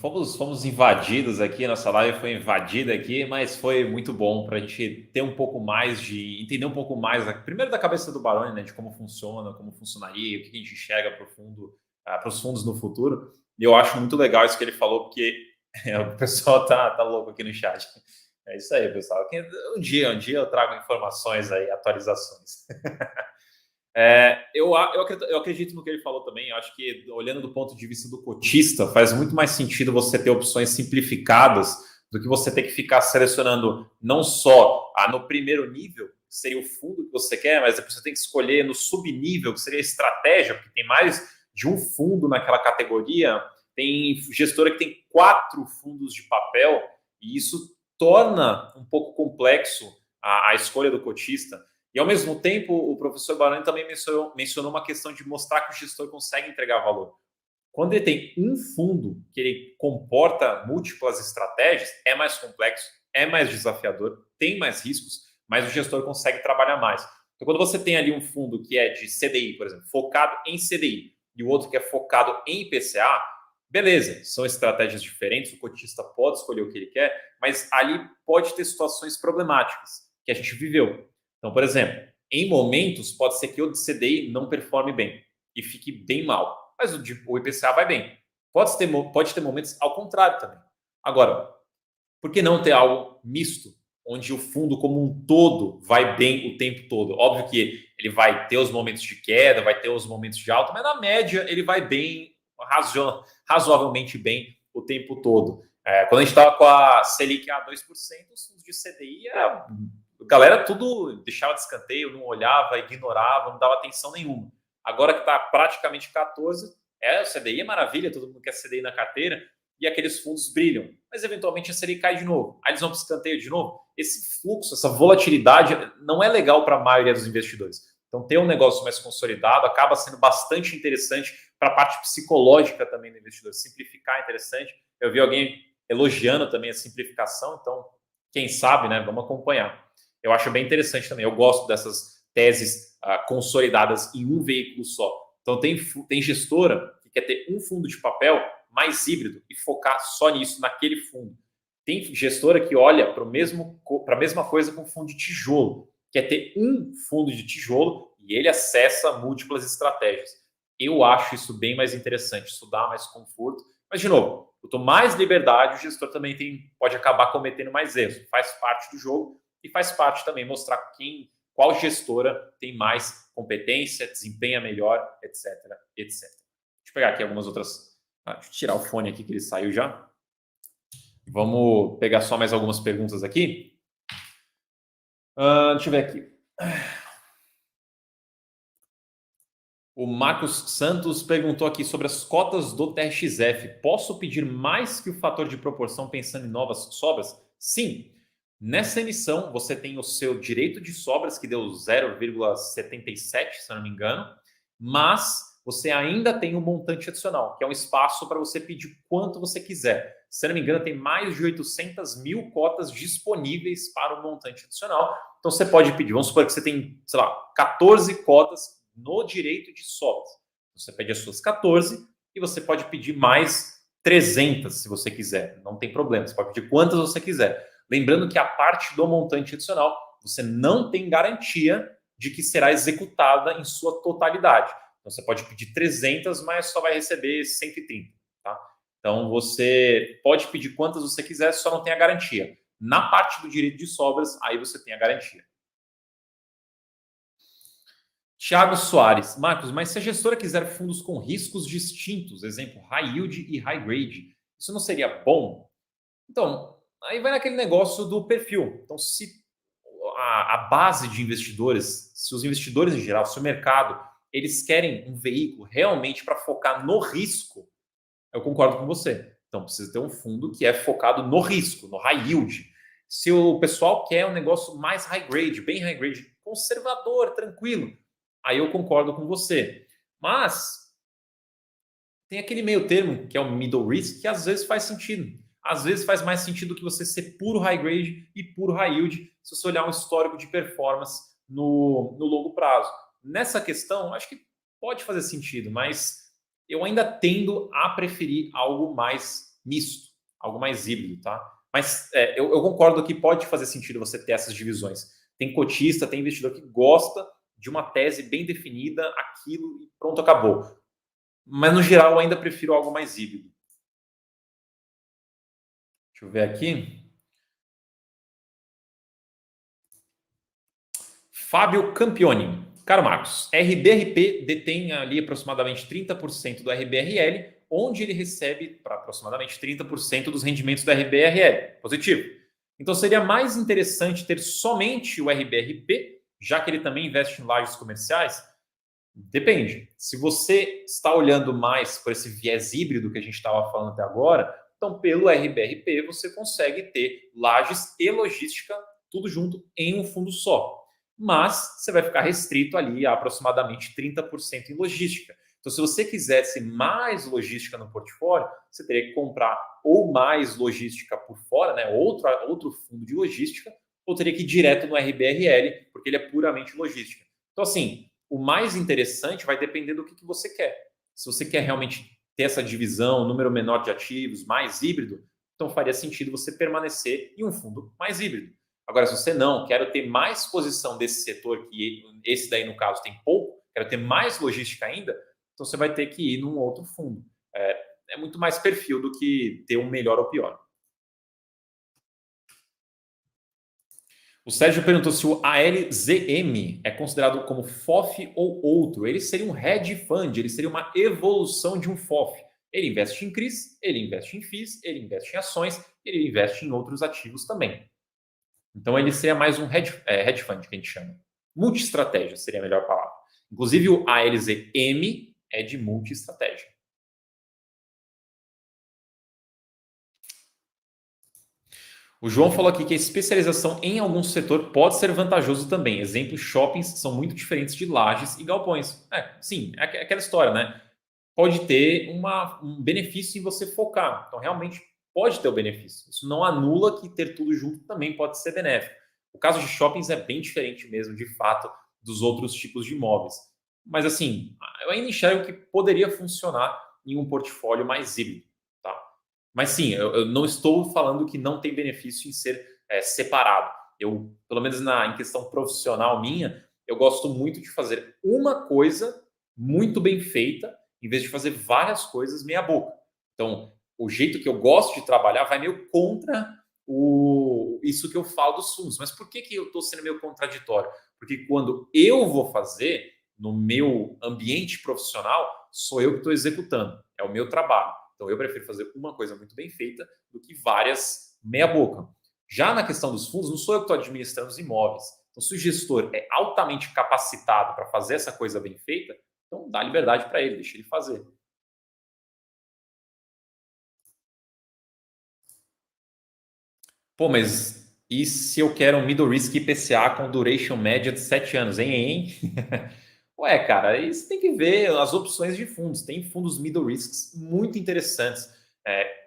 Fomos invadidos aqui, nossa live foi invadida aqui, mas foi muito bom para a gente ter um pouco mais entender um pouco mais, primeiro da cabeça do Baroni, né, de como funciona, como funcionaria, o que a gente enxerga para os fundos no futuro. E eu acho muito legal isso que ele falou, porque o pessoal tá louco aqui no chat. É isso aí, pessoal. Um dia eu trago informações aí, atualizações. Eu acredito no que ele falou também. Eu acho que, olhando do ponto de vista do cotista, faz muito mais sentido você ter opções simplificadas do que você ter que ficar selecionando não só no primeiro nível, que seria o fundo que você quer, mas depois você tem que escolher no subnível, que seria a estratégia, porque tem mais de um fundo naquela categoria. Tem gestora que tem 4 fundos de papel, e isso torna um pouco complexo a escolha do cotista. E, ao mesmo tempo, o professor Baroni também mencionou uma questão de mostrar que o gestor consegue entregar valor. Quando ele tem um fundo que ele comporta múltiplas estratégias, é mais complexo, é mais desafiador, tem mais riscos, mas o gestor consegue trabalhar mais. Então, quando você tem ali um fundo que é de CDI, por exemplo, focado em CDI, e o outro que é focado em IPCA, beleza, são estratégias diferentes, o cotista pode escolher o que ele quer, mas ali pode ter situações problemáticas que a gente viveu. Então, por exemplo, em momentos pode ser que o CDI não performe bem e fique bem mal, mas o IPCA vai bem. Pode ter momentos ao contrário também. Agora, por que não ter algo misto, onde o fundo como um todo vai bem o tempo todo? Óbvio que ele vai ter os momentos de queda, vai ter os momentos de alta, mas na média ele vai bem, razoavelmente bem o tempo todo. Quando a gente estava com a Selic a 2%, os fundos de CDI a galera tudo deixava de escanteio, não olhava, ignorava, não dava atenção nenhuma. Agora que está praticamente 14, o CDI é maravilha, todo mundo quer CDI na carteira, e aqueles fundos brilham. Mas, eventualmente, a CDI cai de novo. Aí eles vão para o escanteio de novo. Esse fluxo, essa volatilidade não é legal para a maioria dos investidores. Então, ter um negócio mais consolidado acaba sendo bastante interessante para a parte psicológica também do investidor. Simplificar é interessante. Eu vi alguém elogiando também a simplificação, então, quem sabe, né? Vamos acompanhar. Eu acho bem interessante também. Eu gosto dessas teses consolidadas em um veículo só. Então, tem gestora que quer ter um fundo de papel mais híbrido e focar só nisso, naquele fundo. Tem gestora que olha para a mesma coisa com fundo de tijolo, quer ter um fundo de tijolo e ele acessa múltiplas estratégias. Eu acho isso bem mais interessante, isso dá mais conforto. Mas, de novo, quanto mais liberdade, o gestor também pode acabar cometendo mais erros. Faz parte do jogo e faz parte também mostrar qual gestora tem mais competência, desempenha melhor, etc, etc. Deixa eu pegar aqui algumas outras... deixa eu tirar o fone aqui que ele saiu já. Vamos pegar só mais algumas perguntas aqui. Deixa eu ver aqui. O Marcos Santos perguntou aqui sobre as cotas do TRXF. Posso pedir mais que o fator de proporção pensando em novas sobras? Sim. Nessa emissão, você tem o seu direito de sobras, que deu 0,77, se eu não me engano, mas você ainda tem um montante adicional, que é um espaço para você pedir quanto você quiser. Se eu não me engano, tem mais de 800 mil cotas disponíveis para o montante adicional. Então, você pode pedir, vamos supor que você tem, sei lá, 14 cotas no direito de sobras. Você pede as suas 14 e você pode pedir mais 300, se você quiser. Não tem problema, você pode pedir quantas você quiser. Lembrando que a parte do montante adicional, você não tem garantia de que será executada em sua totalidade. Então, você pode pedir 300, mas só vai receber 130. Tá? Então, você pode pedir quantas você quiser, só não tem a garantia. Na parte do direito de sobras, aí você tem a garantia. Tiago Soares. Marcos, mas se a gestora quiser fundos com riscos distintos, exemplo, high yield e high grade, isso não seria bom? Então, aí vai naquele negócio do perfil. Então, se a base de investidores, se os investidores em geral, se o mercado, eles querem um veículo realmente para focar no risco, eu concordo com você. Então, precisa ter um fundo que é focado no risco, no high yield. Se o pessoal quer um negócio mais high grade, bem high grade, conservador, tranquilo, aí eu concordo com você. Mas tem aquele meio termo, que é o middle risk, que às vezes faz sentido. Às vezes faz mais sentido que você ser puro high grade e puro high yield, se você olhar um histórico de performance no longo prazo. Nessa questão, acho que pode fazer sentido, mas eu ainda tendo a preferir algo mais misto, algo mais híbrido, tá? Mas eu concordo que pode fazer sentido você ter essas divisões. Tem cotista, tem investidor que gosta de uma tese bem definida, aquilo e pronto, acabou. Mas no geral eu ainda prefiro algo mais híbrido. Deixa eu ver aqui. Fábio Campioni. Caro Marcos, RBRP detém ali aproximadamente 30% do RBRL, onde ele recebe para aproximadamente 30% dos rendimentos do RBRL. Positivo. Então seria mais interessante ter somente o RBRP, já que ele também investe em lajes comerciais? Depende. Se você está olhando mais por esse viés híbrido que a gente estava falando até agora, então pelo RBRP você consegue ter lajes e logística tudo junto em um fundo só. Mas você vai ficar restrito ali a aproximadamente 30% em logística. Então, se você quisesse mais logística no portfólio, você teria que comprar ou mais logística por fora, né? Outro fundo de logística, ou teria que ir direto no RBRL, porque ele é puramente logística. Então, assim, o mais interessante vai depender do que você quer. Se você quer realmente ter essa divisão, número menor de ativos, mais híbrido, então faria sentido você permanecer em um fundo mais híbrido. Agora, se você não, quero ter mais posição desse setor, que esse daí no caso tem pouco, quero ter mais logística ainda, então você vai ter que ir num outro fundo. É muito mais perfil do que ter um melhor ou pior. O Sérgio perguntou se o ALZM é considerado como FOF ou outro. Ele seria um hedge fund, ele seria uma evolução de um FOF. Ele investe em CRIs, ele investe em FIIs, ele investe em ações, ele investe em outros ativos também. Então ele seria mais um hedge fund, que a gente chama. Multi-estratégia seria a melhor palavra. Inclusive o ALZM é de multi-estratégia. O João falou aqui que a especialização em algum setor pode ser vantajoso também. Exemplo, shoppings são muito diferentes de lajes e galpões. Sim, é aquela história, né? Pode ter um benefício em você focar. Então, realmente, pode ter o benefício. Isso não anula que ter tudo junto também pode ser benéfico. O caso de shoppings é bem diferente mesmo, de fato, dos outros tipos de imóveis. Mas, assim, eu ainda enxergo que poderia funcionar em um portfólio mais híbrido. Mas sim, eu não estou falando que não tem benefício em ser separado. Eu, pelo menos em questão profissional minha, eu gosto muito de fazer uma coisa muito bem feita, em vez de fazer várias coisas meia boca. Então, o jeito que eu gosto de trabalhar vai meio contra isso que eu falo dos fundos. Mas por que eu estou sendo meio contraditório? Porque quando eu vou fazer, no meu ambiente profissional, sou eu que estou executando. É o meu trabalho. Então, eu prefiro fazer uma coisa muito bem feita do que várias meia boca. Já na questão dos fundos, não sou eu que estou administrando os imóveis. Então, se o gestor é altamente capacitado para fazer essa coisa bem feita, então dá liberdade para ele, deixa ele fazer. Pô, mas e se eu quero um middle risk IPCA com duration média de 7 anos, hein? Ué, cara, aí você tem que ver as opções de fundos. Tem fundos middle risks muito interessantes.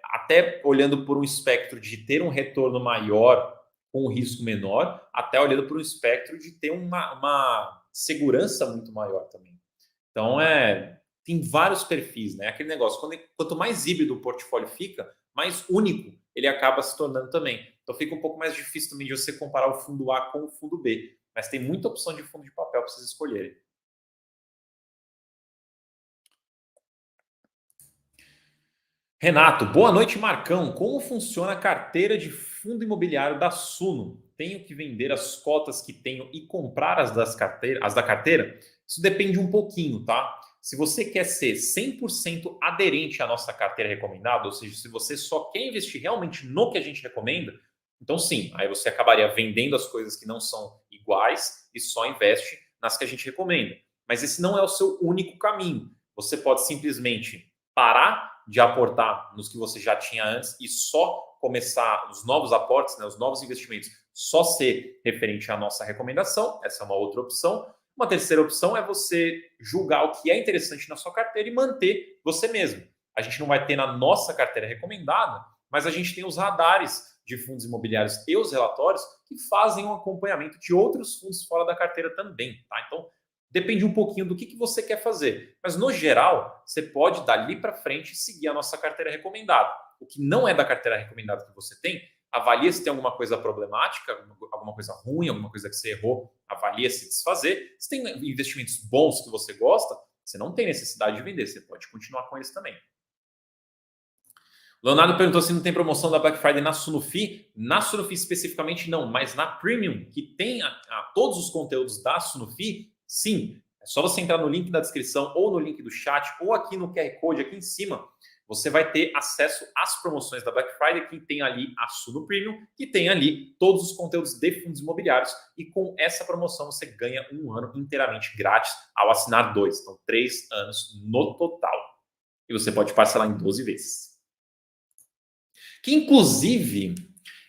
Até olhando por um espectro de ter um retorno maior com um risco menor, até olhando por um espectro de ter uma segurança muito maior também. Então, tem vários perfis, né? Aquele negócio, quanto mais híbrido o portfólio fica, mais único ele acaba se tornando também. Então, fica um pouco mais difícil também de você comparar o fundo A com o fundo B. Mas tem muita opção de fundo de papel para vocês escolherem. Renato, boa noite, Marcão. Como funciona a carteira de fundo imobiliário da Suno? Tenho que vender as cotas que tenho e comprar as da carteira? Isso depende um pouquinho, tá? Se você quer ser 100% aderente à nossa carteira recomendada, ou seja, se você só quer investir realmente no que a gente recomenda, então sim, aí você acabaria vendendo as coisas que não são iguais e só investe nas que a gente recomenda. Mas esse não é o seu único caminho. Você pode simplesmente parar de aportar nos que você já tinha antes e só começar os novos aportes, né, os novos investimentos, só ser referente à nossa recomendação. Essa é uma outra opção. Uma terceira opção é você julgar o que é interessante na sua carteira e manter você mesmo. A gente não vai ter na nossa carteira recomendada, mas a gente tem os radares de fundos imobiliários e os relatórios que fazem um acompanhamento de outros fundos fora da carteira também, tá? Então, depende um pouquinho do que você quer fazer. Mas, no geral, você pode, dali para frente, seguir a nossa carteira recomendada. O que não é da carteira recomendada que você tem, avalia se tem alguma coisa problemática, alguma coisa ruim, alguma coisa que você errou, avalia se desfazer. Se tem investimentos bons que você gosta, você não tem necessidade de vender, você pode continuar com eles também. Leonardo perguntou se não tem promoção da Black Friday na Sunofi. Na Sunofi especificamente não, mas na Premium, que tem todos os conteúdos da Sunofi, sim. É só você entrar no link da descrição ou no link do chat ou aqui no QR Code aqui em cima. Você vai ter acesso às promoções da Black Friday, que tem ali a Suno Premium, que tem ali todos os conteúdos de fundos imobiliários. E com essa promoção você ganha um ano inteiramente grátis ao assinar 2. Então, 3 anos no total. E você pode parcelar em 12 vezes. Que, inclusive,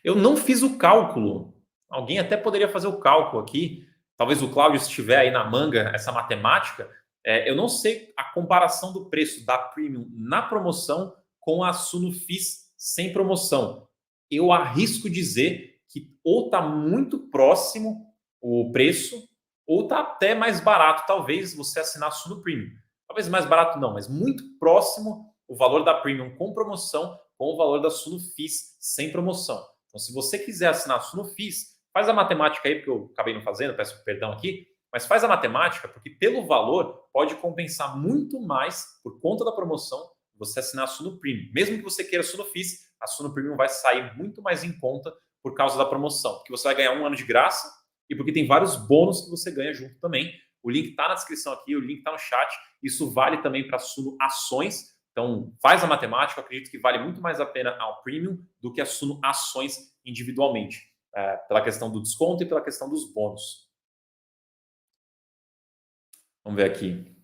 eu não fiz o cálculo. Alguém até poderia fazer o cálculo aqui. Talvez o Cláudio, se estiver aí na manga, essa matemática. Eu não sei a comparação do preço da Premium na promoção com a Sunofis sem promoção. Eu arrisco dizer que ou está muito próximo o preço, ou está até mais barato, talvez, você assinar a Suno Premium. Talvez mais barato não, mas muito próximo o valor da Premium com promoção com o valor da Sunofis sem promoção. Então, se você quiser assinar a Sunofis, faz a matemática aí, porque eu acabei não fazendo, peço perdão aqui, mas faz a matemática, porque pelo valor pode compensar muito mais por conta da promoção você assinar a Suno Premium. Mesmo que você queira a Sunofis, a Suno Premium vai sair muito mais em conta por causa da promoção, porque você vai ganhar um ano de graça e porque tem vários bônus que você ganha junto também. O link está na descrição aqui, o link está no chat. Isso vale também para a Suno Ações. Então, faz a matemática, eu acredito que vale muito mais a pena ao Premium do que a Suno Ações individualmente, pela questão do desconto e pela questão dos bônus. Vamos ver aqui.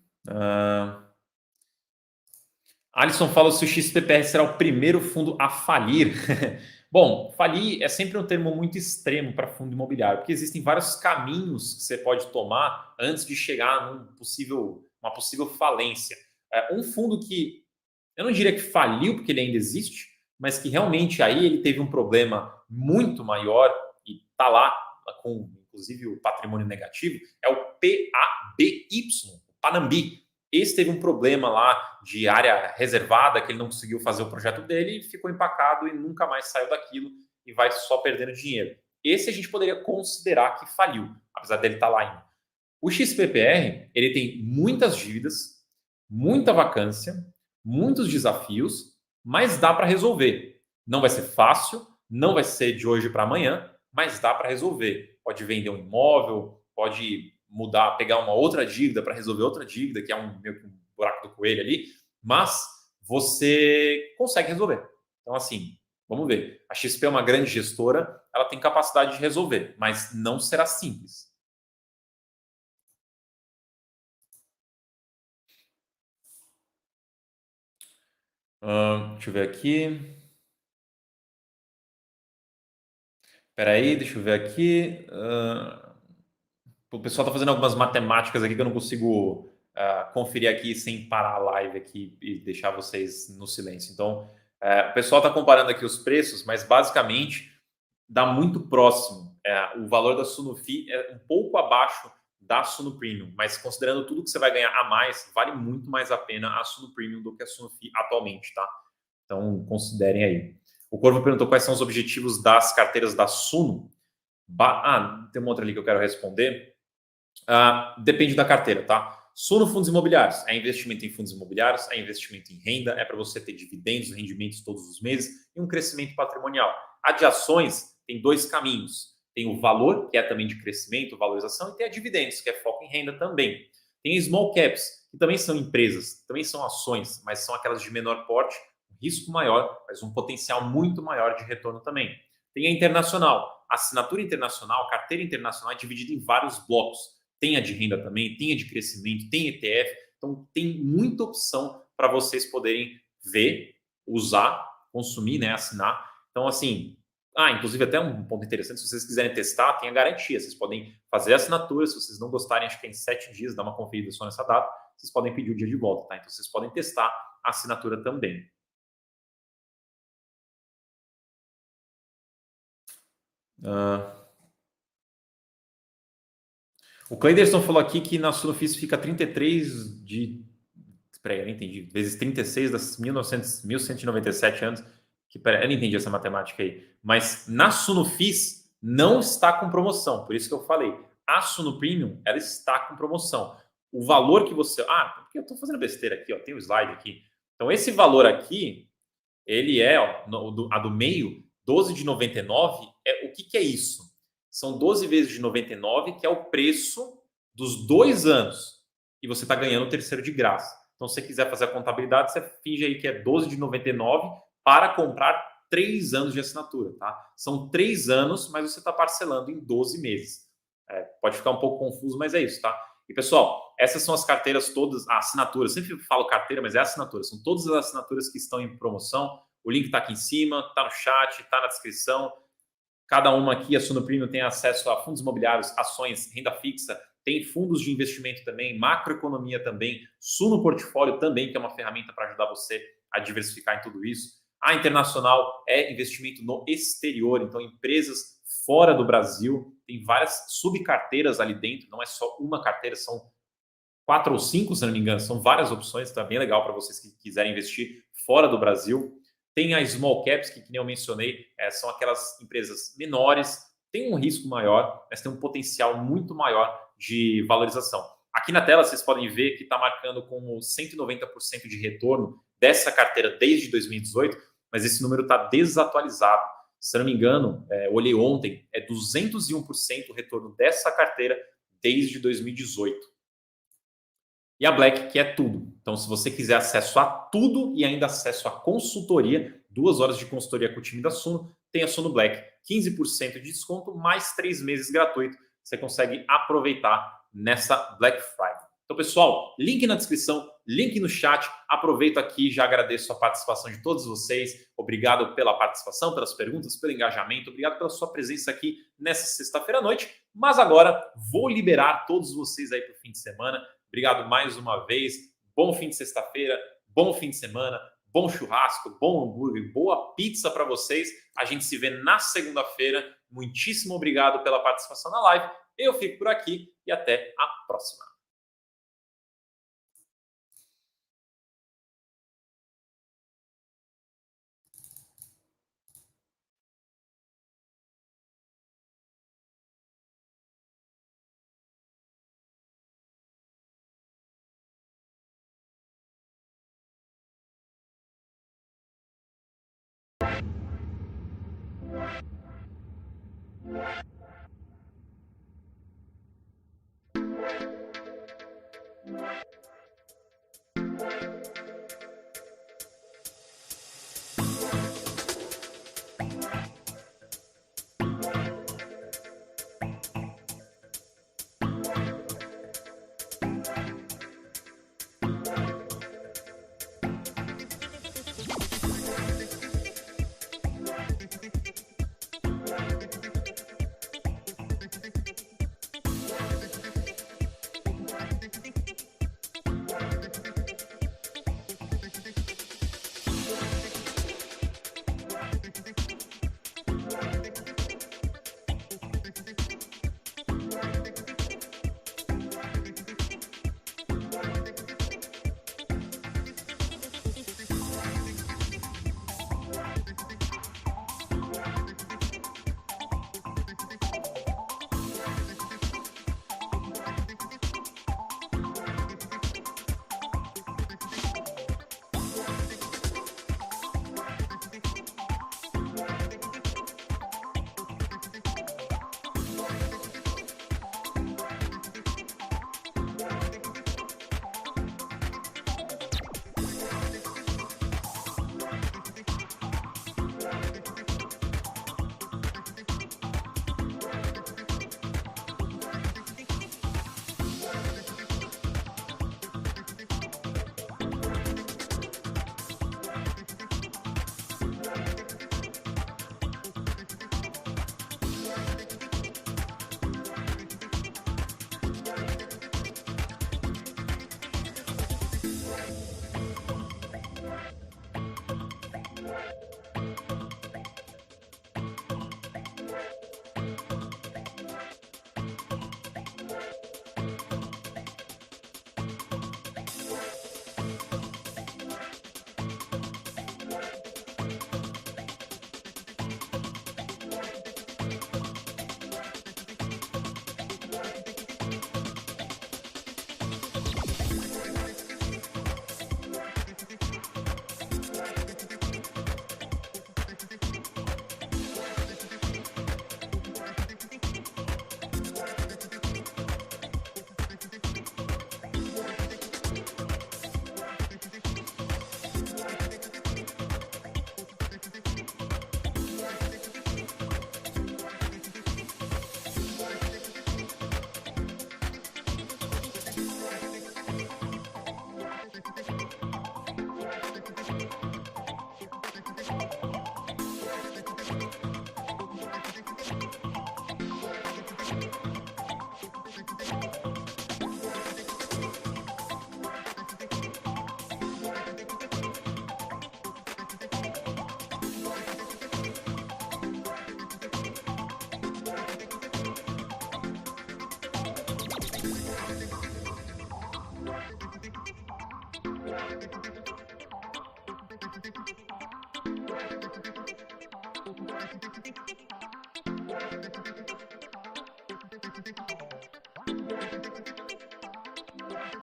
Alisson fala se o XPPR será o primeiro fundo a falir. Bom, falir é sempre um termo muito extremo para fundo imobiliário, porque existem vários caminhos que você pode tomar antes de chegar uma possível falência. Um fundo que eu não diria que faliu, porque ele ainda existe, mas que realmente aí ele teve um problema muito maior e está lá com, inclusive, o patrimônio negativo, é o PABY, o Panambi. Esse teve um problema lá de área reservada, que ele não conseguiu fazer o projeto dele e ficou empacado e nunca mais saiu daquilo e vai só perdendo dinheiro. Esse a gente poderia considerar que faliu, apesar dele estar lá ainda. O XPPR, ele tem muitas dívidas, muita vacância, muitos desafios, mas dá para resolver. Não vai ser fácil, não vai ser de hoje para amanhã, mas dá para resolver. Pode vender um imóvel, pode mudar, pegar uma outra dívida para resolver outra dívida, que é meio que um buraco do coelho ali, mas você consegue resolver. Então, assim, vamos ver. A XP é uma grande gestora, ela tem capacidade de resolver, mas não será simples. Deixa eu ver aqui. Espera aí, deixa eu ver aqui. O pessoal está fazendo algumas matemáticas aqui que eu não consigo conferir aqui sem parar a live aqui e deixar vocês no silêncio. Então, o pessoal está comparando aqui os preços, mas basicamente dá muito próximo. O valor da Sunofi é um pouco abaixo da Suno Premium, mas considerando tudo que você vai ganhar a mais, vale muito mais a pena a Suno Premium do que a Sunofi atualmente, tá? Então, considerem aí. O Corvo perguntou quais são os objetivos das carteiras da Suno. Tem uma outra ali que eu quero responder. Depende da carteira, tá? Suno Fundos Imobiliários é investimento em fundos imobiliários, é investimento em renda, é para você ter dividendos, rendimentos todos os meses e um crescimento patrimonial. A de ações tem 2 caminhos. Tem o valor, que é também de crescimento, valorização, e tem a dividendos, que é foco em renda também. Tem small caps, que também são empresas, também são ações, mas são aquelas de menor porte, um risco maior, mas um potencial muito maior de retorno também. Tem a internacional. a assinatura internacional, a carteira internacional é dividida em vários blocos. Tem a de renda também, tem a de crescimento, tem ETF. Então, tem muita opção para vocês poderem ver, usar, consumir, né, assinar. Então, assim, inclusive até um ponto interessante, se vocês quiserem testar, tem a garantia. Vocês podem fazer a assinatura, se vocês não gostarem, acho que tem 7 dias, dá uma conferida só nessa data, vocês podem pedir o dia de volta, tá? Então, vocês podem testar a assinatura também. O Cleiderson falou aqui que na Sunofis fica 33 de... Peraí, eu não entendi. Vezes 36 das 1197 anos. Eu não entendi essa matemática aí. Mas na Sunofis não está com promoção. Por isso que eu falei. A Suno Premium, ela está com promoção. O valor que você... porque eu estou fazendo besteira aqui, ó. Tem o slide aqui. Então, esse valor aqui, ele é, ó, a do meio, 12 de 99. O que é isso? São 12 vezes de 99, que é o preço dos 2 anos. E você está ganhando o terceiro de graça. Então, se você quiser fazer a contabilidade, você finge aí que é 12 de 99 para comprar 3 anos de assinatura, tá? São 3 anos, mas você está parcelando em 12 meses. Pode ficar um pouco confuso, mas é isso, tá? E, pessoal, essas são as carteiras todas, a assinatura. Eu sempre falo carteira, mas é assinatura. São todas as assinaturas que estão em promoção. O link está aqui em cima, está no chat, está na descrição. Cada uma aqui, a Suno Premium, tem acesso a fundos imobiliários, ações, renda fixa, tem fundos de investimento também, macroeconomia também, Suno Portfólio também, que é uma ferramenta para ajudar você a diversificar em tudo isso. A Internacional é investimento no exterior, então empresas fora do Brasil, tem várias subcarteiras ali dentro, não é só uma carteira, são 4 ou 5, se não me engano, são várias opções, então é bem legal para vocês que quiserem investir fora do Brasil. Tem a Small Caps, que nem eu mencionei, são aquelas empresas menores, tem um risco maior, mas tem um potencial muito maior de valorização. Aqui na tela vocês podem ver que está marcando como 190% de retorno dessa carteira desde 2018, mas esse número está desatualizado. Se não me engano, eu olhei ontem, é 201% o retorno dessa carteira desde 2018. E a Black, que é tudo. Então, se você quiser acesso a tudo e ainda acesso à consultoria, 2 horas de consultoria com o time da Suno, tem a Suno Black, 15% de desconto, mais 3 meses gratuito. Você consegue aproveitar nessa Black Friday. Então, pessoal, link na descrição, link no chat. Aproveito aqui, já agradeço a participação de todos vocês. Obrigado pela participação, pelas perguntas, pelo engajamento. Obrigado pela sua presença aqui nessa sexta-feira à noite. Mas agora, vou liberar todos vocês aí para o fim de semana. Obrigado mais uma vez. Bom fim de sexta-feira, bom fim de semana, bom churrasco, bom hambúrguer, boa pizza para vocês. A gente se vê na segunda-feira. Muitíssimo obrigado pela participação na live. Eu fico por aqui e até a próxima.